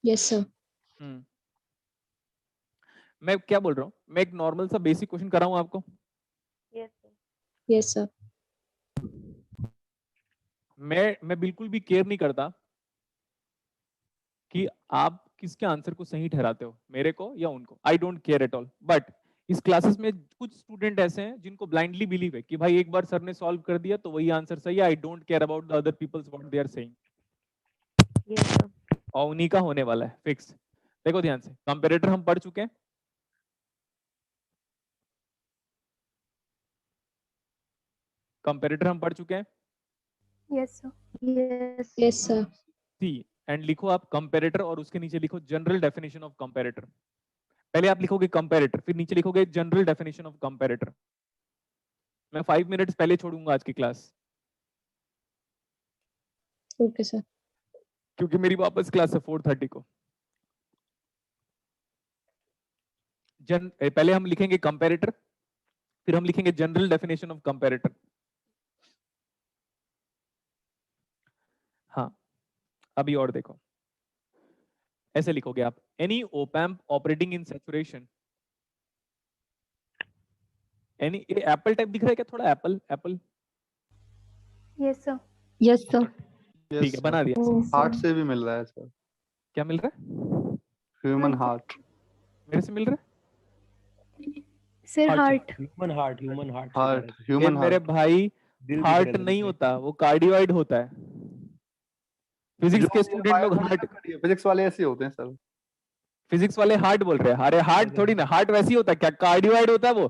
Speaker 2: Yes sir.
Speaker 1: मैं क्या बोल रहा हूँ, मैं एक नॉर्मल सा बेसिक क्वेश्चन कराऊं आपको?
Speaker 2: Yes sir.
Speaker 1: मैं बिल्कुल भी केयर नहीं करता कि आप किसके आंसर को सही ठहराते हो, मेरे को या उनको, आई don't care at all. But इस क्लासेस में कुछ स्टूडेंट ऐसे हैं जिनको ब्लाइंडली बिलीव है कि भाई एक बार सर ने सॉल्व कर दिया तो वही आंसर सही है, I don't care about the other peoples what they are saying, और उन्हीं का होने वाला है फिक्स। देखो ध्यान से, कंपैरेटर हम पढ़ चुके हैं, कंपैरेटर हम पढ़ चुके हैं।
Speaker 3: Yes sir.
Speaker 2: Yes sir.
Speaker 1: See and लिखो आप कंपैरेटर और उसके नीचे लिखो जनरल डेफिनेशन ऑफ कंपैरेटर। पहले आप लिखोगे कंपैरेटर, फिर नीचे लिखोगे जनरल डेफिनेशन ऑफ कंपैरेटर। मैं 5 मिनट्स पहले छोड़ूंगा आज की क्लास,
Speaker 2: ओके सर।
Speaker 1: क्योंकि मेरी वापस क्लास है 4:30 को। पहले हम लिखेंगे कंपैरेटर, फिर हम लिखेंगे जनरल डेफिनेशन ऑफ कंपैरेटर। हाँ अभी और देखो, ऐसे लिखोगे आप, any op-amp operating in saturation, any, Apple type दिख रहा है क्या थोड़ा, Apple Apple?
Speaker 3: Yes sir.
Speaker 2: Yes sir.
Speaker 1: ठीक है बना दिया।
Speaker 5: हार्ट से भी मिल रहा है सर,
Speaker 1: क्या मिल रहा है?
Speaker 5: Human heart.
Speaker 1: मेरे से मिल रहा है
Speaker 3: सर हार्ट।
Speaker 10: ह्यूमन हार्ट
Speaker 1: ये मेरे भाई, हार्ट नहीं होता, वो कार्डियोइड होता है। फिजिक्स के स्टूडेंट लोग हार्ट,
Speaker 5: फिजिक्स वाले ऐसे होते हैं सर,
Speaker 1: फिजिक्स वाले हार्ट बोल रहे हैं, अरे हार्ट थोड़ी ना, हार्ट वैसी होता है क्या, कार्डियोइड होता है वो।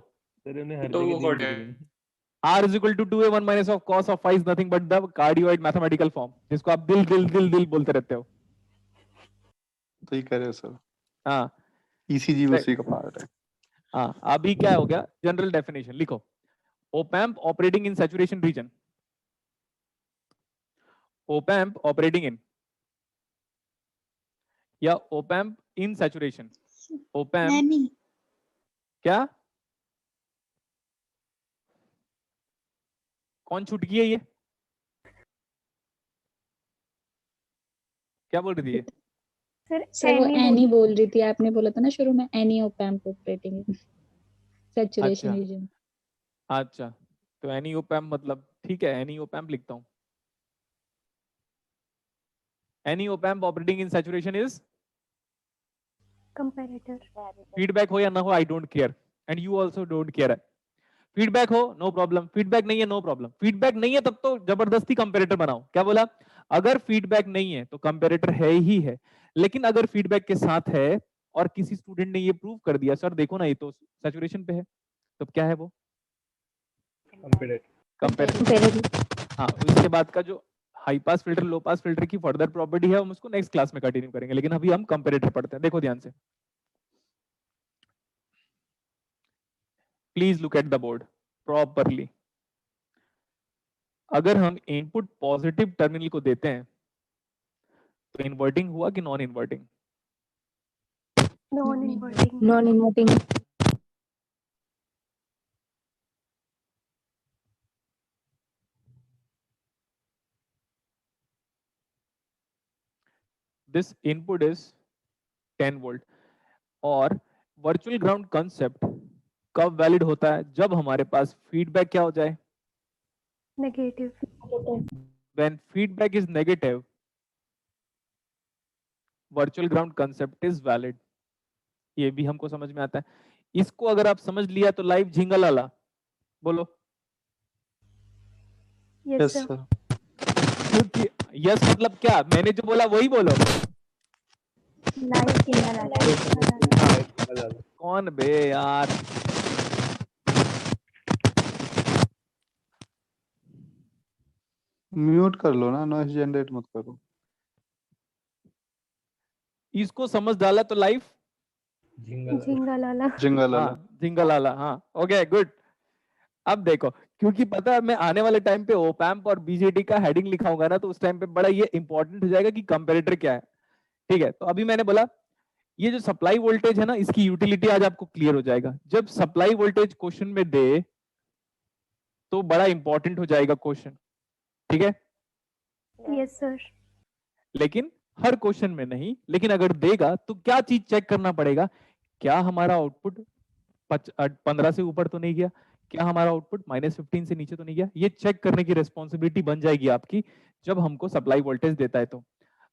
Speaker 1: R is equal to 2a1 minus of cos of phi is nothing but the cardioid mathematical form, जिसको आप दिल दिल दिल दिल बोलते रहते हो।
Speaker 5: तो ये कह रहे हो सर,
Speaker 1: हाँ
Speaker 5: ECG उसी का पार्ट है।
Speaker 1: हाँ अभी क्या हो गया, जनरल डेफिनेशन लिखो, op-amp operating in saturation region, op-amp operating in, या ओपैम्प इन सैचुरेशन, ओपैम्प क्या, कौन छूट गई है ये, क्या बोल रही थी ये?
Speaker 2: सर वो एनी बोल रही थी, आपने बोला था ना शुरू में, any op-amp operating saturation region.
Speaker 1: अच्छा तो एनी ओपैम्प मतलब, ठीक है एनी ओपैम्प लिखता हूं, any op-amp operating in saturation is
Speaker 3: comparator.
Speaker 1: Feedback हो या ना हो, आई don't care and you also don't care. Feedback हो नो प्रॉब्लम, फीडबैक नहीं है नो प्रॉब्लम, फीडबैक नहीं है तब तो जबरदस्ती कंपैरेटर बनाओ। क्या बोला? अगर फीडबैक नहीं है तो कंपैरेटर है ही है, लेकिन अगर फीडबैक के साथ है और किसी स्टूडेंट ने ये प्रूव कर दिया सर देखो ना ये तो सैचुरेशन पे है, तो क्या है वो? कंपैरेटर। हाँ, उसके बाद का जो high pass filter low pass filter की फर्दर प्रॉपर्टी है हम उसको नेक्स्ट क्लास में कंटिन्यू करेंगे, लेकिन अभी हम कंपैरेटर पढ़ते हैं। देखो ध्यान से, please look at the board properly. अगर हम इनपुट पॉजिटिव टर्मिनल को देते हैं तो इन्वर्टिंग हुआ कि non inverting?
Speaker 3: Non inverting.
Speaker 2: Non inverting.
Speaker 1: This input is 10 volt. और वर्चुअल ग्राउंड कंसेप्ट कब वैलिड होता है? जब हमारे पास फीडबैक क्या हो जाए?
Speaker 3: Negative.
Speaker 1: When feedback is negative, virtual ground concept is valid. ये भी हमको समझ में आता है। इसको अगर आप समझ लिया तो लाइव झिंगा लाला बोलो।
Speaker 3: Yes sir.
Speaker 1: क्योंकि यस मतलब क्या? मैंने जो बोला वही बोलो।
Speaker 3: लाइव झिंगा।
Speaker 1: कौन बे यार?
Speaker 5: म्यूट कर लो ना, नॉइस जनरेट मत करो।
Speaker 1: इसको समझ डाला तो लाइव
Speaker 3: झिंगा लाला।
Speaker 5: जिंगा लाला।
Speaker 1: हाँ, झिंगा लाला। हाँ ओके गुड। अब देखो, क्योंकि पता है मैं आने वाले टाइम पे ओपैम्प और बीजेटी का हेडिंग लिखाऊंगा ना, तो उस टाइम पे बड़ा ये इंपॉर्टेंट हो जाएगा कि कंपैरेटर क्या है। ठीक है, तो अभी मैंने बोला ये जो सप्लाई वोल्टेज है ना, इसकी यूटिलिटी आज आपको क्लियर हो जाएगा। जब सप्लाई वोल्टेज क्वेश्चन में दे तो बड़ा इंपॉर्टेंट हो जाएगा क्वेश्चन। ठीक है?
Speaker 3: Yes sir.
Speaker 1: लेकिन हर क्वेश्चन में नहीं, लेकिन अगर देगा तो क्या चीज चेक करना पड़ेगा? क्या हमारा आउटपुट 15 से ऊपर तो नहीं गया? क्या हमारा आउटपुट -15 से नीचे तो नहीं गया? ये चेक करने की रिस्पॉन्सिबिलिटी बन जाएगी आपकी जब हमको सप्लाई वोल्टेज देता है तो।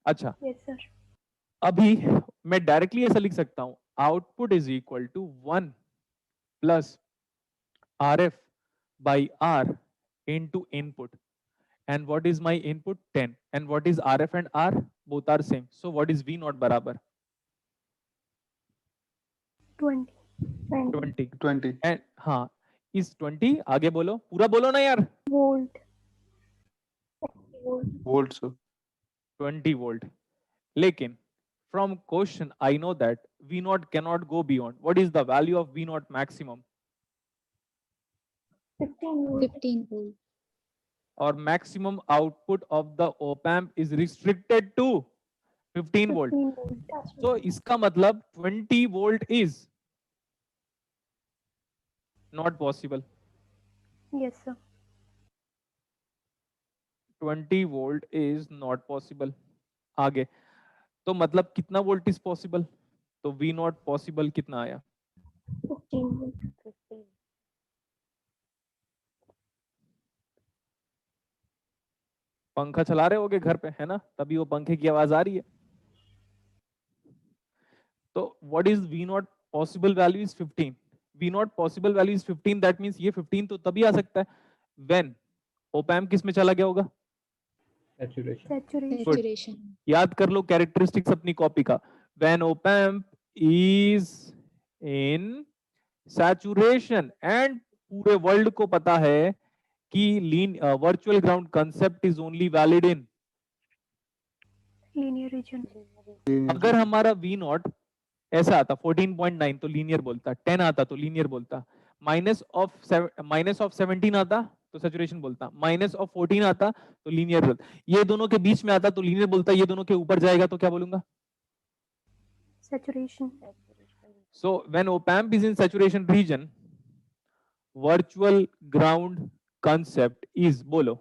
Speaker 1: अच्छा,
Speaker 3: यस सर।
Speaker 1: अभी मैं डायरेक्टली ऐसा लिख सकता हूं, output is equal to 1 plus RF by R into input. And what is my input? 10. And what is RF and R? Both are same. So what is V naught बराबर?
Speaker 3: 20।
Speaker 1: And हाँ, इस 20 आगे बोलो, पूरा बोलो ना यार।
Speaker 3: वोल्ट।
Speaker 5: Volt sir.
Speaker 1: 20 volt. लेकिन from question I know that V naught cannot go beyond. What is the value of V naught maximum?
Speaker 2: 15 volt.
Speaker 1: Or maximum output of the op amp is restricted to 15 volt. So इसका मतलब 20 volt is not possible.
Speaker 3: Yes sir.
Speaker 1: 20 volt is not possible. आगे तो मतलब कितना volt is possible? तो V not possible कितना आया?
Speaker 3: 15।
Speaker 1: पंखा चला रहे होगे घर पे, है ना? तभी वो पंखे की आवाज आ रही है। तो what is V not possible value is 15. V not possible value is 15, that means ये 15 तो तभी आ सकता है व्हेन ओप एम्प किस में चला गया होगा?
Speaker 2: Saturation.
Speaker 1: याद कर लो कैरेक्टरिस्टिक्स अपनी कॉपी का। When op amp is in saturation, and पूरे वर्ल्ड को पता है कि virtual ground concept is only valid in
Speaker 3: linear region.
Speaker 1: अगर हमारा V नॉट ऐसा आता 14.9 तो लीनियर बोलता, 10 आता तो लीनियर बोलता, माइनस ऑफ 17 आता तो सैचुरेशन बोलता, माइनस ऑफ 14 आता तो लीनियर बोलता, ये दोनों के बीच में आता तो लीनियर बोलता, ये दोनों के ऊपर जाएगा तो क्या बोलूंगा?
Speaker 3: Saturation.
Speaker 1: So when op amp is in saturation region, virtual ground concept is बोलो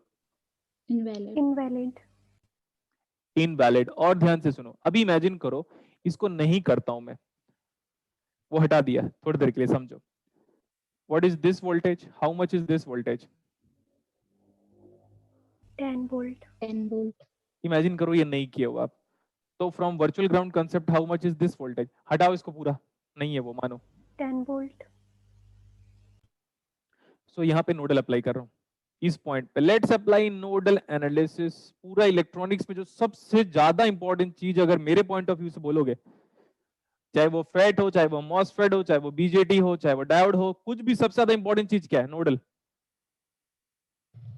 Speaker 2: Invalid.
Speaker 3: इनवैलिड।
Speaker 1: invalid. और ध्यान से सुनो, अभी इमेजिन करो, इसको नहीं करता हूं मैं, वो हटा दिया, थोड़ी देर के लिए समझो। What is this voltage? How much is this voltage?
Speaker 3: 10 volt.
Speaker 2: 10 volt.
Speaker 1: Imagine करो ये नहीं किया हुआ आप, तो from virtual ground concept how much is this voltage? हटाओ इसको पूरा, नहीं है वो, मानो
Speaker 3: 10 वोल्ट।
Speaker 1: सो यहाँ पे नोडल अप्लाई कर रहा हूँ इस पॉइंट पे। Let's apply nodal analysis. पूरा इलेक्ट्रॉनिक्स में जो सबसे ज्यादा इंपॉर्टेंट चीज अगर मेरे पॉइंट ऑफ व्यू से बोलोगे, चाहे वो फेट हो, चाहे वो मॉसफेट हो, चाहे वो बीजेटी हो, चाहे वो डायोड हो, कुछ भी, सबसे ज्यादा इंपॉर्टेंट चीज क्या है? नोडल।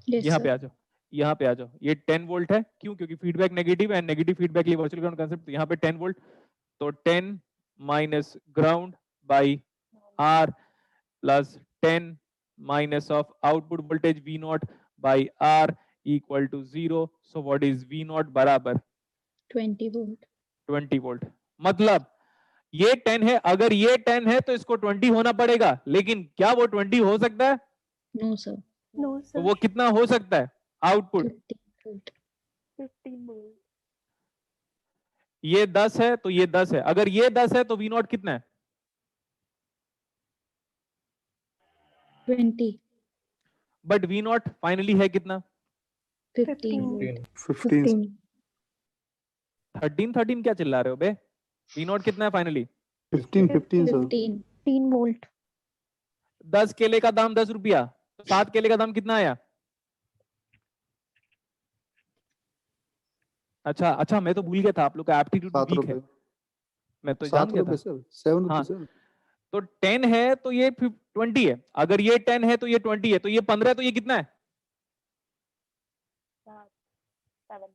Speaker 1: यहाँ पे आ जाओ, यहाँ पे आ जाओ। ये 10 वोल्ट है, क्यों? क्योंकि फीडबैक नेगेटिव है, नेगेटिव फीडबैक लिए वर्चुअल ग्राउंड कांसेप्ट, यहाँ पे 10 वोल्ट। तो 10 minus ground by R plus 10 minus of output voltage V naught by R equal to 0. So what is V naught बराबर
Speaker 2: 20 वोल्ट।
Speaker 1: 20 वोल्ट। मतलब ये 10 है, अगर ये 10 है तो इसको 20 होना पड़ेगा, लेकिन क्या वो 20 हो सकता है?
Speaker 2: No sir.
Speaker 3: नो
Speaker 1: तो
Speaker 3: सर।
Speaker 1: वो कितना हो सकता है आउटपुट?
Speaker 3: 15 वोल्ट।
Speaker 1: ये 10 है तो ये 10 है, अगर ये 10 है तो V naught कितना है?
Speaker 2: 20।
Speaker 1: बट V naught फाइनली है कितना?
Speaker 2: 15 वोल्ट।
Speaker 5: 15
Speaker 1: 13 क्या चिल्ला रहे हो बे? V naught कितना है फाइनली?
Speaker 5: 15 सर।
Speaker 3: 15 वोल्ट।
Speaker 1: 10 केले का दाम 10 रुपया, तो 7 केले का दाम कितना आया? अच्छा मैं तो भूल गया था, आप लोग का एप्टीट्यूड
Speaker 5: 7
Speaker 1: वीक है,
Speaker 5: रुपए।
Speaker 1: मैं तो जान
Speaker 5: 7
Speaker 1: गया था।
Speaker 5: रुपए सर। 7
Speaker 1: हाँ।
Speaker 5: रुपए सर।
Speaker 1: तो 10 है तो ये 20 है, अगर ये 10 है तो ये 20 है, तो ये 15 है तो ये कितना है?
Speaker 3: 7।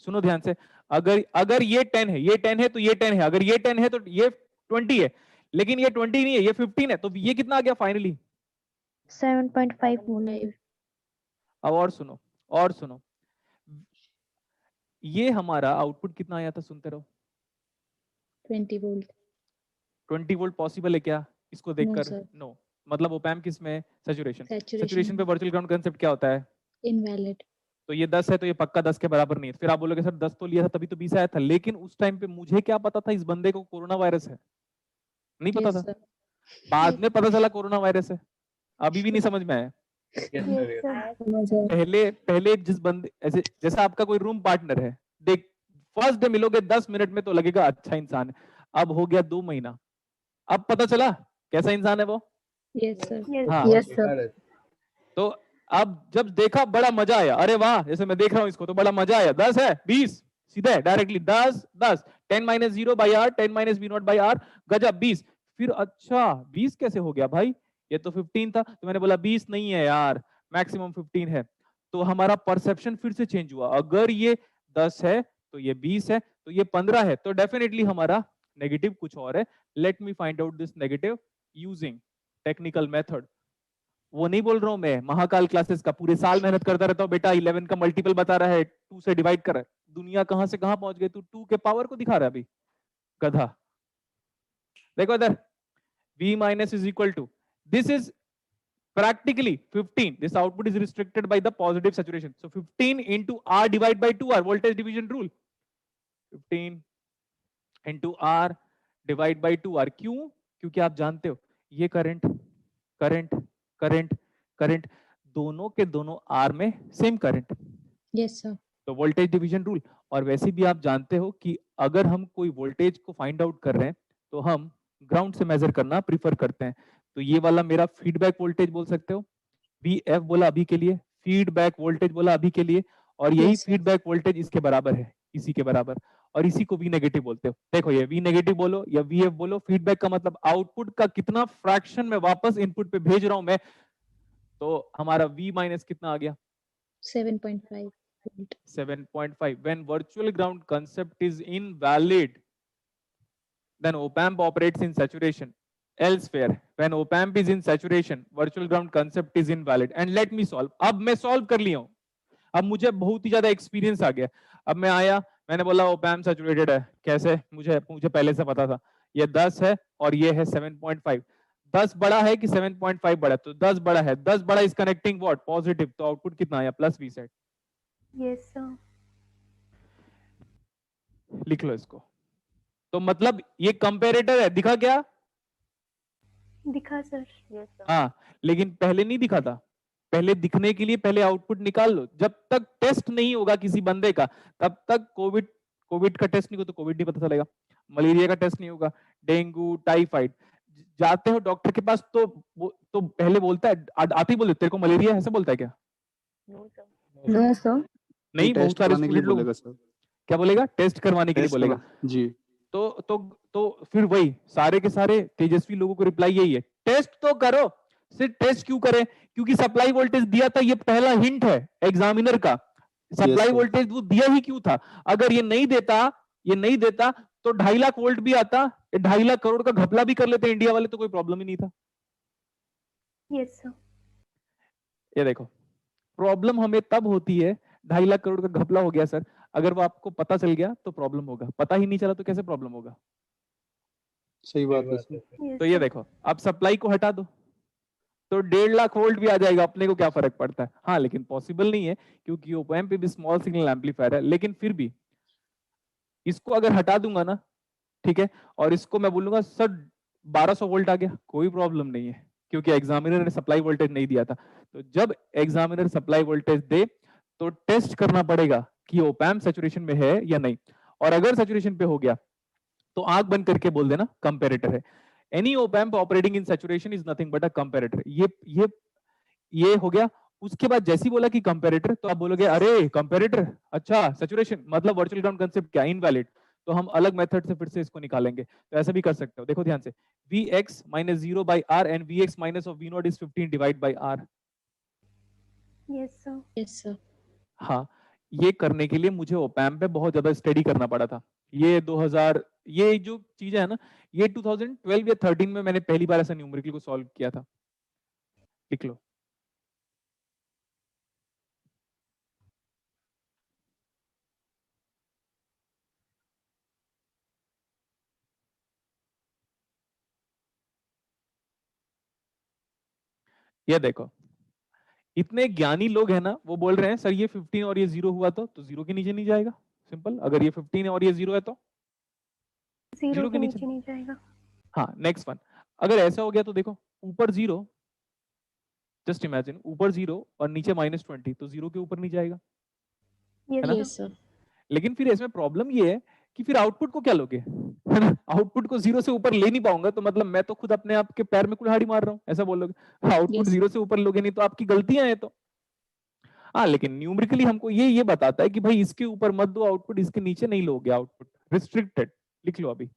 Speaker 1: सुनो ध्यान से, अगर ये 10 है, ये 10 है तो ये 10 है, अगर ये 10 है तो ये 20 है, लेकिन ये 20 नहीं है, ये 15 है, तो ये कितना आ गया फाइनली?
Speaker 3: 7.5 वोल्ट।
Speaker 1: अब और सुनो, ये हमारा आउटपुट कितना आया था? सुनते रहो।
Speaker 2: 20 वोल्ट।
Speaker 1: 20 वोल्ट पॉसिबल है क्या इसको देखकर?
Speaker 2: sir.
Speaker 1: नो। मतलब ओप एम्प किस में? सैचुरेशन।
Speaker 2: Saturation
Speaker 1: सैचुरेशन पे वर्चुअल ग्राउंड कांसेप्ट क्या होता है?
Speaker 2: इनवैलिड।
Speaker 1: तो ये 10 है तो ये पक्का 10 के बराबर नहीं है। फिर आप बोलोगे सर 10 तो लिया था तभी तो 20 आया था, लेकिन उस टाइम पे मुझे क्या पता था इस बंदे को कोरोना वायरस है? नहीं पता था, बाद में पता चला कोरोना वायरस है, अभी भी नहीं समझ में आया। पहले जिस बंदे, ऐसे जैसा आपका कोई रूम पार्टनर है, देख फर्स्ट डे मिलोगे 10 मिनट में तो लगेगा अच्छा इंसान है, अब हो गया 2 महीना, अब पता चला कैसा इंसान है वो।
Speaker 2: Yes sir.
Speaker 1: हाँ।
Speaker 2: Yes sir.
Speaker 1: तो अब जब देखा बड़ा मजा आया, अरे वाह, जैसे मैं देख रहा हूँ इसको तो बड़ा मजा आया। 10 है 20 सीधे directly 10 10 10 minus 0 by R 10 minus V naught by R गजब 20। फिर अच्छा 20 कैसे हो गया भाई, ये तो 15 था। तो मैंने बोला 20 नहीं है यार, मैक्सिमम 15 है। तो हमारा परसेप्शन फिर से चेंज हुआ, अगर ये 10 है तो ये 20 है तो ये 15 है, तो डेफिनेटली हमारा नेगेटिव कुछ और है। Late me find out this negative using technical method. वो नहीं बोल रहा हूं मैं महाकाल क्लासेस का, पूरे साल मेहनत करता रहता हूं बेटा, 11 का मल्टीपल बता रहा है, 2 से डिवाइड कर रहा है। दुनिया कहां से कहां पहुंच गई, तू 2 के पावर को दिखा रहा है अभी, गधा। देखो इधर, v minus is equal to, this is practically 15, this output is restricted by the positive saturation, so 15 into r divided by 2r, voltage division rule, 15 into r divided by 2r। क्यों? क्योंकि आप जानते हो ये करंट करंट करंट करंट दोनों के दोनों are में सेम करंट।
Speaker 2: Yes sir.
Speaker 1: तो वोल्टेज डिवीजन रूल। और वैसे भी आप जानते हो कि अगर हम कोई वोल्टेज को फाइंड आउट कर रहे हैं तो हम ग्राउंड से मेजर करना प्रीफर करते हैं। तो ये वाला मेरा फीडबैक वोल्टेज बोल सकते हो, VF बोला अभी के लिए, फीडबैक वोल्टेज बोला अभी के लिए, और यही फीडबैक वोल्टेज इसके बराबर है, इसी के बराबर, और इसी को V नेगेटिव बोलते हो। देखो ये V नेगेटिव बोलो या VF बोलो, फीडबैक का मतलब आउटपुट का कितना फ्रैक्शन में वापस इनपुट पे भेज रहा हूं मैं। तो हमारा V माइनस कितना आ गया?
Speaker 2: 7.5
Speaker 1: 7.5। When virtual ground concept is invalid, then op-amp operates in saturation. Elsewhere, when op-amp is in saturation, virtual ground concept is invalid. And let me solve. अब मैं solve कर लिया हूं, अब मुझे बहुत ही ज्यादा एक्सपीरियंस आ गया। अब मैं आया, मैंने बोला op-amp सैचुरेटेड है, कैसे? मुझे पहले से पता था, ये 10 है और ये है 7.5। 10 बड़ा है कि 7.5 बड़ा? तो 10 बड़ा है, 10 बड़ा इज कनेक्टिंग व्हाट? पॉजिटिव। तो आउटपुट कितना आया? Plus V set.
Speaker 3: Yes sir.
Speaker 1: लिख लो इसको। तो मतलब ये कंपैरेटर है, दिखा क्या?
Speaker 3: दिखा सर। Yes sir.
Speaker 1: हाँ, लेकिन पहले नहीं दिखा था। पहले दिखने के लिए पहले आउटपुट निकाल लो। जब तक टेस्ट नहीं होगा किसी बंदे का, तब तक कोविड का टेस्ट नहीं हो तो कोविड नहीं पता चलेगा, मलेरिया का टेस्ट नहीं होगा, डेंगू टाइफाइड। जाते हो डॉक्टर के पास तो पहले बोलता है, आते ही बोले तेरे को मलेरिया है, ऐसा बोलता है क्या?
Speaker 2: No sir.
Speaker 1: नहीं, बहुत
Speaker 5: टेस्ट
Speaker 1: सारे
Speaker 5: कराने के लिए
Speaker 1: स्टूडेंट लोग
Speaker 5: बोलेगा सर।
Speaker 1: क्या बोलेगा? टेस्ट करवाने के लिए
Speaker 5: टेस्ट
Speaker 1: बोलेगा।
Speaker 5: जी।
Speaker 1: तो फिर वही सारे के सारे तेजस्वी लोगों को रिप्लाई यही है, टेस्ट तो करो। सिर्फ टेस्ट क्यों करें? क्योंकि सप्लाई वोल्टेज दिया था, ये पहला हिंट है एग्जामिनर का। Supply
Speaker 5: sir.
Speaker 1: वोल्टेज वो दिया ही क्यों था? अगर ये नहीं देता तो 2.5 लाख वोल्ट भी आता, 2.5 लाख करोड़ का घपला भी कर लेते इंडिया वाले, तो कोई प्रॉब्लम ही नहीं था।
Speaker 3: Yes sir.
Speaker 1: ये देखो, प्रॉब्लम हमें तब होती है 2.5 लाख करोड़ का घपला हो गया सर, अगर वो आपको पता चल गया तो प्रॉब्लम होगा, पता ही नहीं चला तो कैसे प्रॉब्लम होगा?
Speaker 5: सही बात है सर।
Speaker 1: तो ये देखो, अब सप्लाई को हटा दो तो 1.5 लाख वोल्ट भी आ जाएगा, अपने को क्या फर्क पड़ता है? हाँ, लेकिन पॉसिबल नहीं है क्योंकि ओप एम्प भी स्मॉल सिग्नल एम्पलीफायर है। लेकिन फिर भी इसको अगर हटा दूंगा ना, ठीक है, और इसको मैं बोलूंगा सर 1200 वोल्ट आ गया, कोई प्रॉब्लम नहीं है क्योंकि एग्जामिनर ने सप्लाई वोल्टेज नहीं दिया था। तो जब एग्जामिनर सप्लाई वोल्टेज दे तो टेस्ट करना पड़ेगा कि ओप एम्प सैचुरेशन में है या नहीं, और अगर सैचुरेशन पे हो गया तो आंख बंद करके बोल देना कंपैरेटर है। Any op amp operating in saturation is nothing but a comparator. ये हो गया। उसके बाद जैसे ही बोला कि कंपैरेटर, तो आप बोलोगे अरे कंपैरेटर, अच्छा सैचुरेशन मतलब वर्चुअल ग्राउंड कंसेप्ट क्या, इनवैलिड, तो हम अलग मेथड से फिर से इसको निकालेंगे। तो ऐसा भी कर सकते हो, देखो ध्यान से, Vx minus 0 by R and Vx minus of V0 is 15 divided by R।
Speaker 3: Yes sir.
Speaker 2: Yes sir.
Speaker 1: हाँ, ये करने के लिए मुझे ओप एम्प पे बहुत ज्यादा स्टडी करना पड़ा था। ये 2000, ये जो चीजें है ना, ये 2012 या 13 में मैंने पहली बार ऐसा न्यूमेरिकल को सॉल्व किया था। लिख लो। ये देखो, इतने ज्ञानी लोग हैं ना, वो बोल रहे हैं सर ये 15 और ये 0 हुआ तो 0 के नीचे नहीं जाएगा। सिंपल, अगर ये 15 है और ये 0 है तो
Speaker 3: 0 के नीचे नहीं जाएगा।
Speaker 1: हाँ, नेक्स्ट वन, अगर ऐसा हो गया तो देखो, ऊपर 0, जस्ट इमेजिन ऊपर 0 और नीचे -20, तो 0 के ऊपर नहीं जाएगा, है ना?
Speaker 2: Yes sir.
Speaker 1: लेकिन फिर इसमें प्रॉब्लम ये है कि फिर आउटपुट को क्या लोगे, है ना? आउटपुट को 0 से ऊपर ले नहीं पाऊंगा, तो मतलब मैं तो खुद अपने आप के पैर में कुल्हाड़ी मार रहा हूँ, ऐसा बोलोगे। Output
Speaker 2: Yes.
Speaker 1: 0 से ऊपर लोगे नहीं तो आपकी गलतियां हैं तो। हाँ, लेकिन न्यूमेरिकली हमको ये बताता है कि भाई इसके ऊपर मत दो आउटपुट, इसके नीचे नहीं लोगे आउटपुट, रिस्ट्रिक्टेड। लिख लो अभी।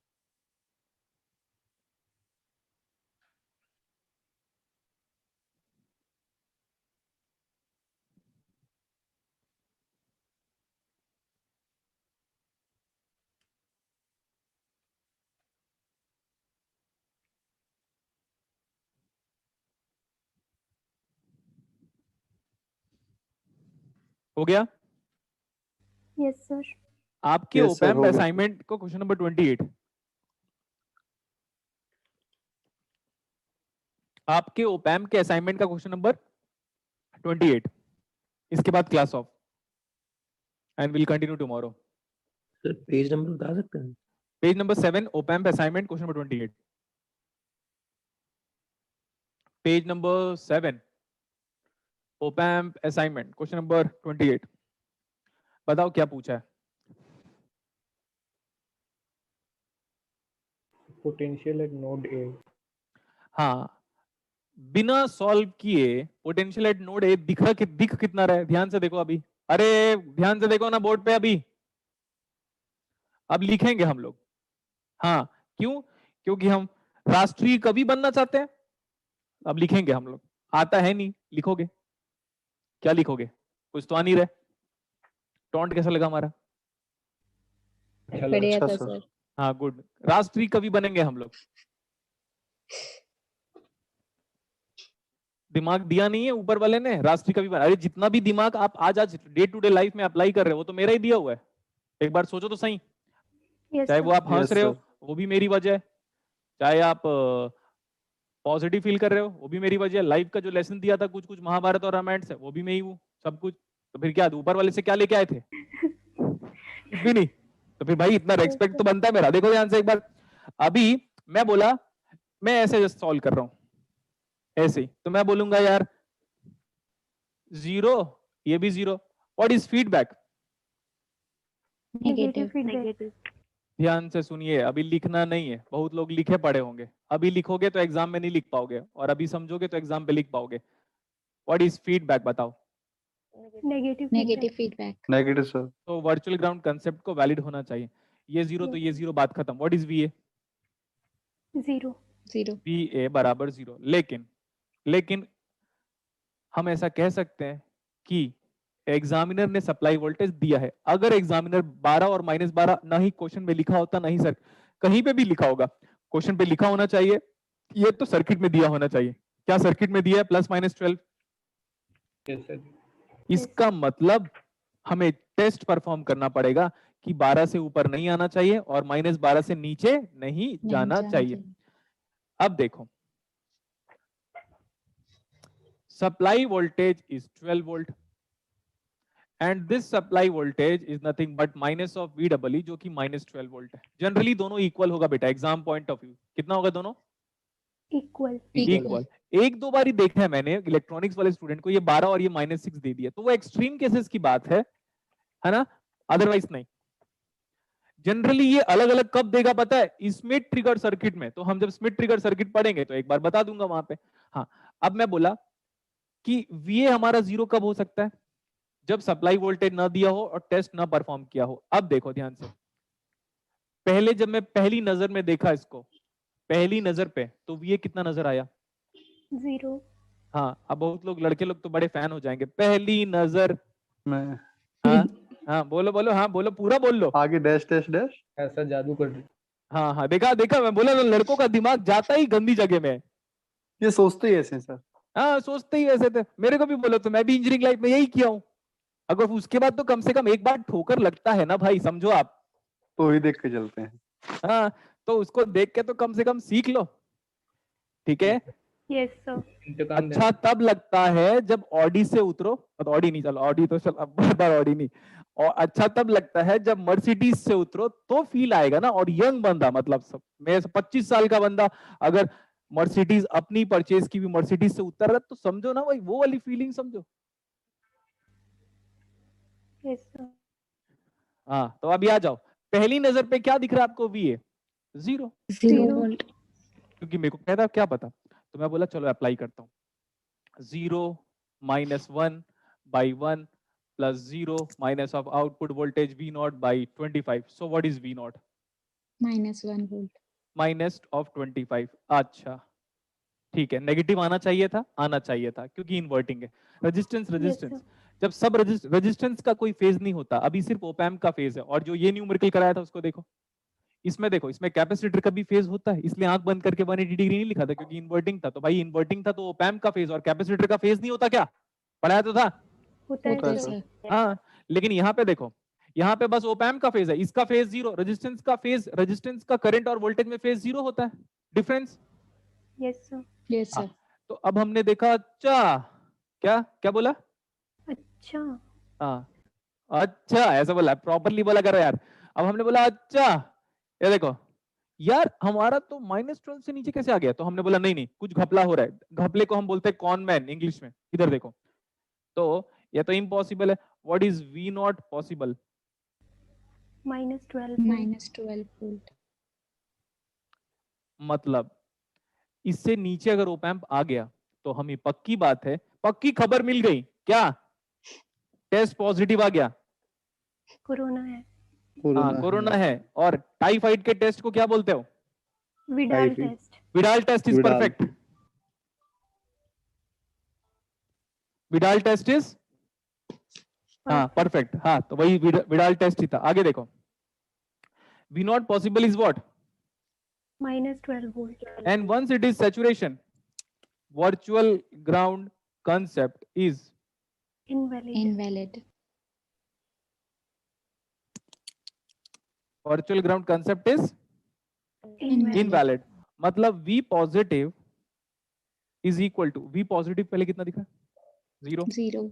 Speaker 1: हो गया?
Speaker 3: Yes sir.
Speaker 1: आपके
Speaker 5: Yes,
Speaker 1: ओप
Speaker 5: sir,
Speaker 1: एम्प
Speaker 5: हो गया।
Speaker 1: असाइनमेंट को क्वेश्चन नंबर 28, आपके ओप एम्प के असाइनमेंट का क्वेश्चन नंबर 28, इसके बाद class of and will continue tomorrow.
Speaker 10: Sir page number बता सकते हैं?
Speaker 1: Page number 7, op amp assignment question number 28। Page number 7, op amp assignment question number 28। बताओ क्या पूछा है?
Speaker 4: Potential at node A.
Speaker 1: हाँ, बिना सॉल्व किए पोटेंशियल एट नोड ए दिख कितना रहा है? ध्यान से देखो अभी, अरे ध्यान से देखो ना बोर्ड पे अभी। अब लिखेंगे हम लोग। हाँ, क्यों? क्योंकि हम राष्ट्रीय कवि बनना चाहते हैं। अब लिखेंगे हम लोग, आता है नहीं, लिखोगे क्या? लिखोगे कुछ तो आ नहीं रहे। टॉन्ट कैसा लगा हमारा?
Speaker 2: बढ़िया
Speaker 5: अच्छा
Speaker 2: था
Speaker 5: सर।
Speaker 2: सर।
Speaker 1: हाँ, गुड, राष्ट्रीय कवि बनेंगे हम लोग। दिमाग दिया नहीं है ऊपर वाले ने, राष्ट्रीय कवि बना। अरे जितना भी दिमाग आप आज डे टू डे लाइफ में अप्लाई कर रहे हो वो तो मेरा ही दिया हुआ है। एक बार सोचो तो सही।
Speaker 3: यस
Speaker 1: चाहे
Speaker 3: सर।
Speaker 1: वो आप हंस
Speaker 5: Yes,
Speaker 1: रहे हो
Speaker 5: sir.
Speaker 1: वो भी मेरी वजह है, चाहे आप पॉजिटिव फील कर रहे हो वो भी मेरी वजह है। लाइफ का जो लेसन दिया था कुछ कुछ महाभारत और रामायण से, वो भी मैं ही हूँ, सब कुछ। तो फिर क्या ऊपर वाले से क्या लेके आए थे? कुछ भी नहीं। तो फिर भाई इतना रेस्पेक्ट तो बनता है मेरा। देखो ध्यान से एक बार, अभी मैं बोला मैं ऐसे जस्ट सॉल्व कर रहा हूं ऐसे ही, तो मैं बोलूंगा यार 0, ये भी 0। What is feedback?
Speaker 2: Negative.
Speaker 3: Feedback.
Speaker 1: ध्यान से सुनिए, अभी लिखना नहीं है, बहुत लोग लिखे पड़े होंगे, अभी लिखोगे तो एग्जाम में नहीं लिख पाओगे, और अभी समझोगे तो एग्जाम पे लिख पाओगे। व्हाट इज फीडबैक बताओ।
Speaker 2: Negative feedback.
Speaker 5: Negative sir.
Speaker 1: तो वर्चुअल ग्राउंड कंसेप्ट को वैलिड होना चाहिए। ये जीरो तो ये जीरो, बात खत्म। What is V A?
Speaker 3: 0
Speaker 2: 0
Speaker 1: V A बराबर 0। लेकिन हम ऐसा कह सकते हैं कि एग्जामिनर ने सप्लाई वोल्टेज दिया है। अगर एग्जामिनर 12 और -12 ना ही क्वेश्चन में लिखा होता, नहीं सर कहीं पे भी लिखा होगा, क्वेश्चन पे लिखा होना चाहिए, ये तो सर्किट में दिया होना चाहिए। क्या सर्किट में दिया है? +-12।
Speaker 4: Yes sir.
Speaker 1: इसका मतलब हमें टेस्ट परफॉर्म करना पड़ेगा कि 12 से ऊपर नहीं आना चाहिए और -12 से नीचे नहीं जाना चाहिए। अब देखो, supply voltage is 12 volt and this supply voltage is nothing but minus of VEE, जो कि -12 वोल्ट है। जनरली दोनों इक्वल होगा बेटा, एग्जाम पॉइंट ऑफ व्यू। कितना होगा दोनों?
Speaker 3: इक्वल।
Speaker 1: इक्वल। एक दो बार ही देखा है मैंने इलेक्ट्रॉनिक्स वाले स्टूडेंट को, ये 12 और ये -6 दे दिया, तो वो एक्सट्रीम केसेस की बात है ना, अदरवाइज नहीं। जनरली ये अलग अलग कब देगा पता है? स्मिथ ट्रिगर सर्किट में। तो हम जब स्मिथ ट्रिगर सर्किट पढ़ेंगे तो एक बार बता दूंगा वहां पे। हाँ, अब मैं बोला कि VA हमारा 0 कब हो सकता है? जब सप्लाई वोल्टेज ना दिया हो और टेस्ट ना परफॉर्म किया हो। अब देखो ध्यान से, पहले जब मैं पहली नजर में देखा इसको, पहली नजर पे, तो VA कितना नजर आया?
Speaker 3: 0।
Speaker 1: हाँ, अब बहुत लोग लड़के लोग तो बड़े फैन हो जाएंगे। पहली नजर
Speaker 5: मैं
Speaker 1: हाँ हाँ बोलो बोलो, हाँ बोलो, पूरा बोल लो।
Speaker 5: आगे डैश डैश डैश।
Speaker 4: ऐसा जादू कर दी।
Speaker 1: हाँ हाँ, देखा देखा, मैं बोला ना, लड़कों का दिमाग जाता ही गंदी जगह में।
Speaker 5: ये सोचते ही ऐसे हैं सर।
Speaker 1: हाँ, सोचते ही ऐसे थे। मेरे को भी बोलो तो मैं भी इंजीनियरिंग लाइफ में यही किया हूँ। अगर उसके बाद तो कम से कम एक बार ठोकर लगता है ना भाई, समझो आप।
Speaker 5: तो ही देख के चलते हैं।
Speaker 1: हाँ, तो उसको देख के तो कम से कम सीख लो, ठीक है?
Speaker 3: Yes sir.
Speaker 4: इंतकाम
Speaker 1: अच्छा तब लगता है जब ऑडी से उतरो, ऑडी नहीं, चलो ऑडी तो चल, अब बार ऑडी नहीं। और अच्छा तब लगता है जब मर्सिडीज से उतरो, तो फील आएगा ना। और यंग बंदा, मतलब सब मैं 25 साल का बंदा अगर मर्सिडीज अपनी परचेज की भी मर्सिडीज से उतर रहा, तो समझो ना भाई, वो वाली फीलिंग समझो।
Speaker 3: Yes sir.
Speaker 1: हाँ, तो अभी आ जाओ, पहली नजर पे क्या दिख रहा है आपको? VA 0
Speaker 2: volt.
Speaker 1: क्योंकि मेरे को कहता क्या पता, तो मैं बोला चलो अप्लाई करता हूँ। 0 -1 by 1 plus 0 minus of output voltage V0 by 25. So what is V0?
Speaker 2: -1 volt.
Speaker 1: Minus of 25। अच्छा ठीक है, नेगेटिव आना चाहिए था, आना चाहिए था, क्योंकि इन्वर्टिंग है। रेजिस्टेंस जब सब रेजिस्टेंस का कोई फेज नहीं होता, अभी सिर्फ ओप एम्प का फेज है। और जो ये न्यूमेरिकल कराया था उसको देखो, इसमें देखो, इसमें कैपेसिटर का भी फेज होता है, इसलिए आंख बंद करके 180 डिग्री नहीं लिखा था, क्योंकि इन्वर्टिंग था। तो भाई इन्वर्टिंग था तो ओप एम्प का फेज और कैपेसिटर का फेज नहीं होता क्या? पढ़ाया तो था।
Speaker 3: होता है सर।
Speaker 1: हाँ, लेकिन यहाँ पे देखो, यहाँ पे बस ओप एम्प का फेज है, इसका फेज 0, रेजिस्टेंस का फेज, रेजिस्टेंस का करंट और वोल्टेज में फेज 0 होता है, difference.
Speaker 3: Yes sir.
Speaker 2: Yes sir.
Speaker 1: तो अब हमने देखा, अच्छा क्या क्या बोला?
Speaker 3: अच्छा।
Speaker 1: हाँ, अच्छा ऐसा बोला, प्रॉपरली बोला करो यार। अब हमने बोला अच्छा, ये देखो यार, हमारा तो -12 से नीचे कैसे आ गया? तो हमने बोला नहीं नहीं, कुछ घपला हो रहा है। घपले को हम बोलते हैं कॉन मैन इंग्लिश में। इधर देखो, तो ये तो इम्पॉसिबल है। What is V0 possible?
Speaker 2: -12 volt.
Speaker 1: मतलब इससे नीचे अगर ओप एम्प आ गया तो हमें पक्की बात है, पक्की खबर मिल गई, क्या टेस्ट पॉजिटिव आ गया?
Speaker 3: कोरोना है।
Speaker 1: हाँ, कोरोना है। और टाइफाइड के टेस्ट को क्या बोलते हो?
Speaker 3: Widal test.
Speaker 1: Widal test is
Speaker 5: Widal.
Speaker 1: Perfect. Widal test is हाँ परफेक्ट। हाँ, तो वही विडाल टेस्ट ही था। आगे देखो, V0 possible is what?
Speaker 3: -12 volt.
Speaker 1: And once it is saturation, virtual ground concept is
Speaker 2: invalid.
Speaker 1: virtual ground concept is invalid. मतलब V positive is equal to, V positive पहले कितना दिखा? 0।
Speaker 2: 0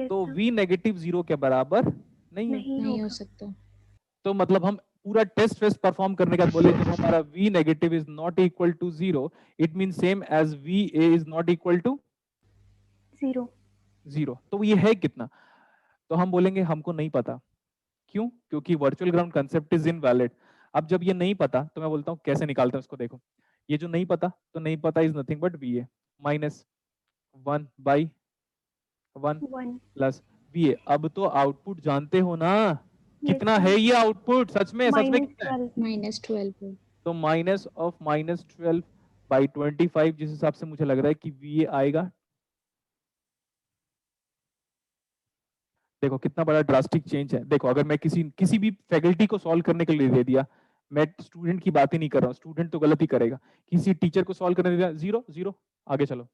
Speaker 1: तो V negative 0 के बराबर नहीं
Speaker 2: हो सकता।
Speaker 1: तो मतलब हम पूरा टेस्ट वेस्ट परफॉर्म करने के बाद बोले जब हमारा V negative is not equal to 0, it means same as VA is not equal to 0। तो ये है कितना? तो हम बोलेंगे हमको नहीं पता। क्यों? क्योंकि virtual ground concept is invalid. अब जब ये नहीं पता तो मैं बोलता हूँ कैसे निकालते हैं उसको। देखो ये जो नहीं पता, तो नहीं पता is nothing but V A minus 1/1
Speaker 3: 1
Speaker 1: plus V A. अब तो आउटपुट जानते हो ना, कितना है ये आउटपुट? सच में कितना है?
Speaker 2: -12
Speaker 1: तो माइनस ऑफ -12/25 जिस हिसाब से मुझे लग रहा है कि वी ए आएगा। देखो कितना बड़ा ड्रास्टिक चेंज है। देखो अगर मैं किसी भी फैकल्टी को सॉल्व करने के लिए दे दिया, मैं स्टूडेंट की बात ही नहीं कर रहा हूँ, स्टूडेंट तो गलत ही करेगा। किसी टीचर को सॉल्व करने दे दिया, 0 0 आगे चलो,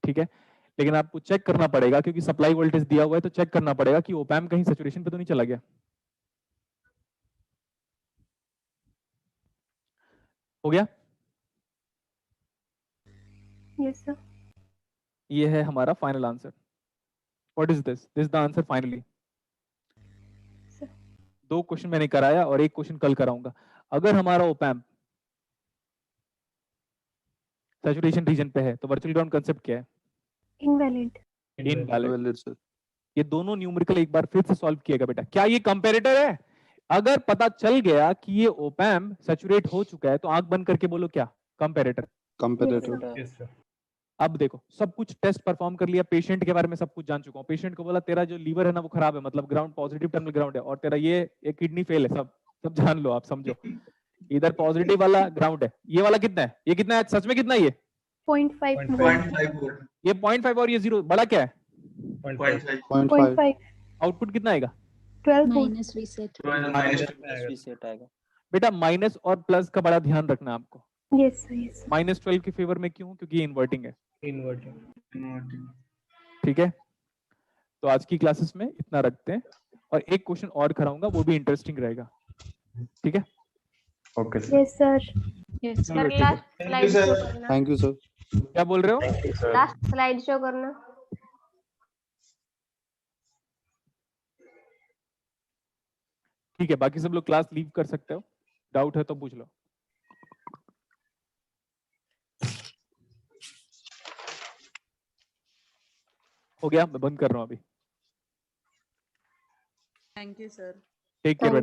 Speaker 1: ठीक है। लेकिन आपको चेक करना पड़ेगा क्योंकि सप्लाई वोल्टेज दिया हुआ है, तो चेक करना पड़ेगा कि ओप एम्प कहीं सैचुरेशन पे तो नहीं चला गया। हो गया?
Speaker 3: Yes sir.
Speaker 1: ये है हमारा final answer. What is this? This the answer finally. 2 question मैंने कराया और 1 क्वेश्चन कल कराऊंगा। अगर हमारा ओप एम्प सैचुरेशन रीजन पे है तो वर्चुअल ग्राउंड कांसेप्ट क्या है?
Speaker 3: इनवैलिड।
Speaker 1: Invalid sir. ये दोनों न्यूमेरिकल एक बार फिर से सॉल्व किएगा बेटा। क्या ये कंपैरेटर है? अगर पता चल गया कि ये ओप एम्प सैचुरेट हो चुका है तो आंख बंद करके बोलो क्या? कंपैरेटर।
Speaker 5: कंपैरेटर।
Speaker 1: अब देखो सब कुछ टेस्ट परफॉर्म कर लिया, पेशेंट के बारे में सब कुछ जान चुका हूँ। पेशेंट को बोला तेरा जो लीवर है ना वो खराब है, मतलब ग्राउंड पॉजिटिव टर्मिनल ग्राउंड है, और तेरा ये किडनी फेल है, सब जान लो, आप समझो। इधर पॉजिटिव वाला ग्राउंड है, ये वाला कितना है? ये कितना है सच में? कितना है ये?
Speaker 3: 0.5
Speaker 1: ये 0.5 और ये 0, बड़ा क्या है?
Speaker 3: 0.5
Speaker 1: आउटपुट कितना आएगा?
Speaker 3: 12
Speaker 2: माइनस रीसेट
Speaker 7: रीसेट आएगा।
Speaker 1: बेटा माइनस और प्लस का बड़ा ध्यान रखना आपको।
Speaker 3: Yes sir yes.
Speaker 1: -12 के फेवर में क्यों? क्योंकि ये इन्वर्टिंग है।
Speaker 4: इन्वर्टिंग।
Speaker 1: ठीक है, तो आज की क्लासेस में इतना रखते हैं, और एक क्वेश्चन और कराऊंगा, वो भी इंटरेस्टिंग रहेगा। ठीक है?
Speaker 5: Okay
Speaker 3: yes sir.
Speaker 2: यस
Speaker 1: चलो ठीक है।
Speaker 3: स्लाइड शो करना।
Speaker 5: Thank you sir.
Speaker 1: क्या बोल रहे हो?
Speaker 3: लास्ट स्लाइड शो करना।
Speaker 1: ठीक है, बाकी सब लोग क्लास लीव कर सकते हो, डाउट है तो पूछ लो। हो गया? मैं बंद कर रहा हूँ अभी।
Speaker 6: Thank you sir.
Speaker 1: Take care बेटा।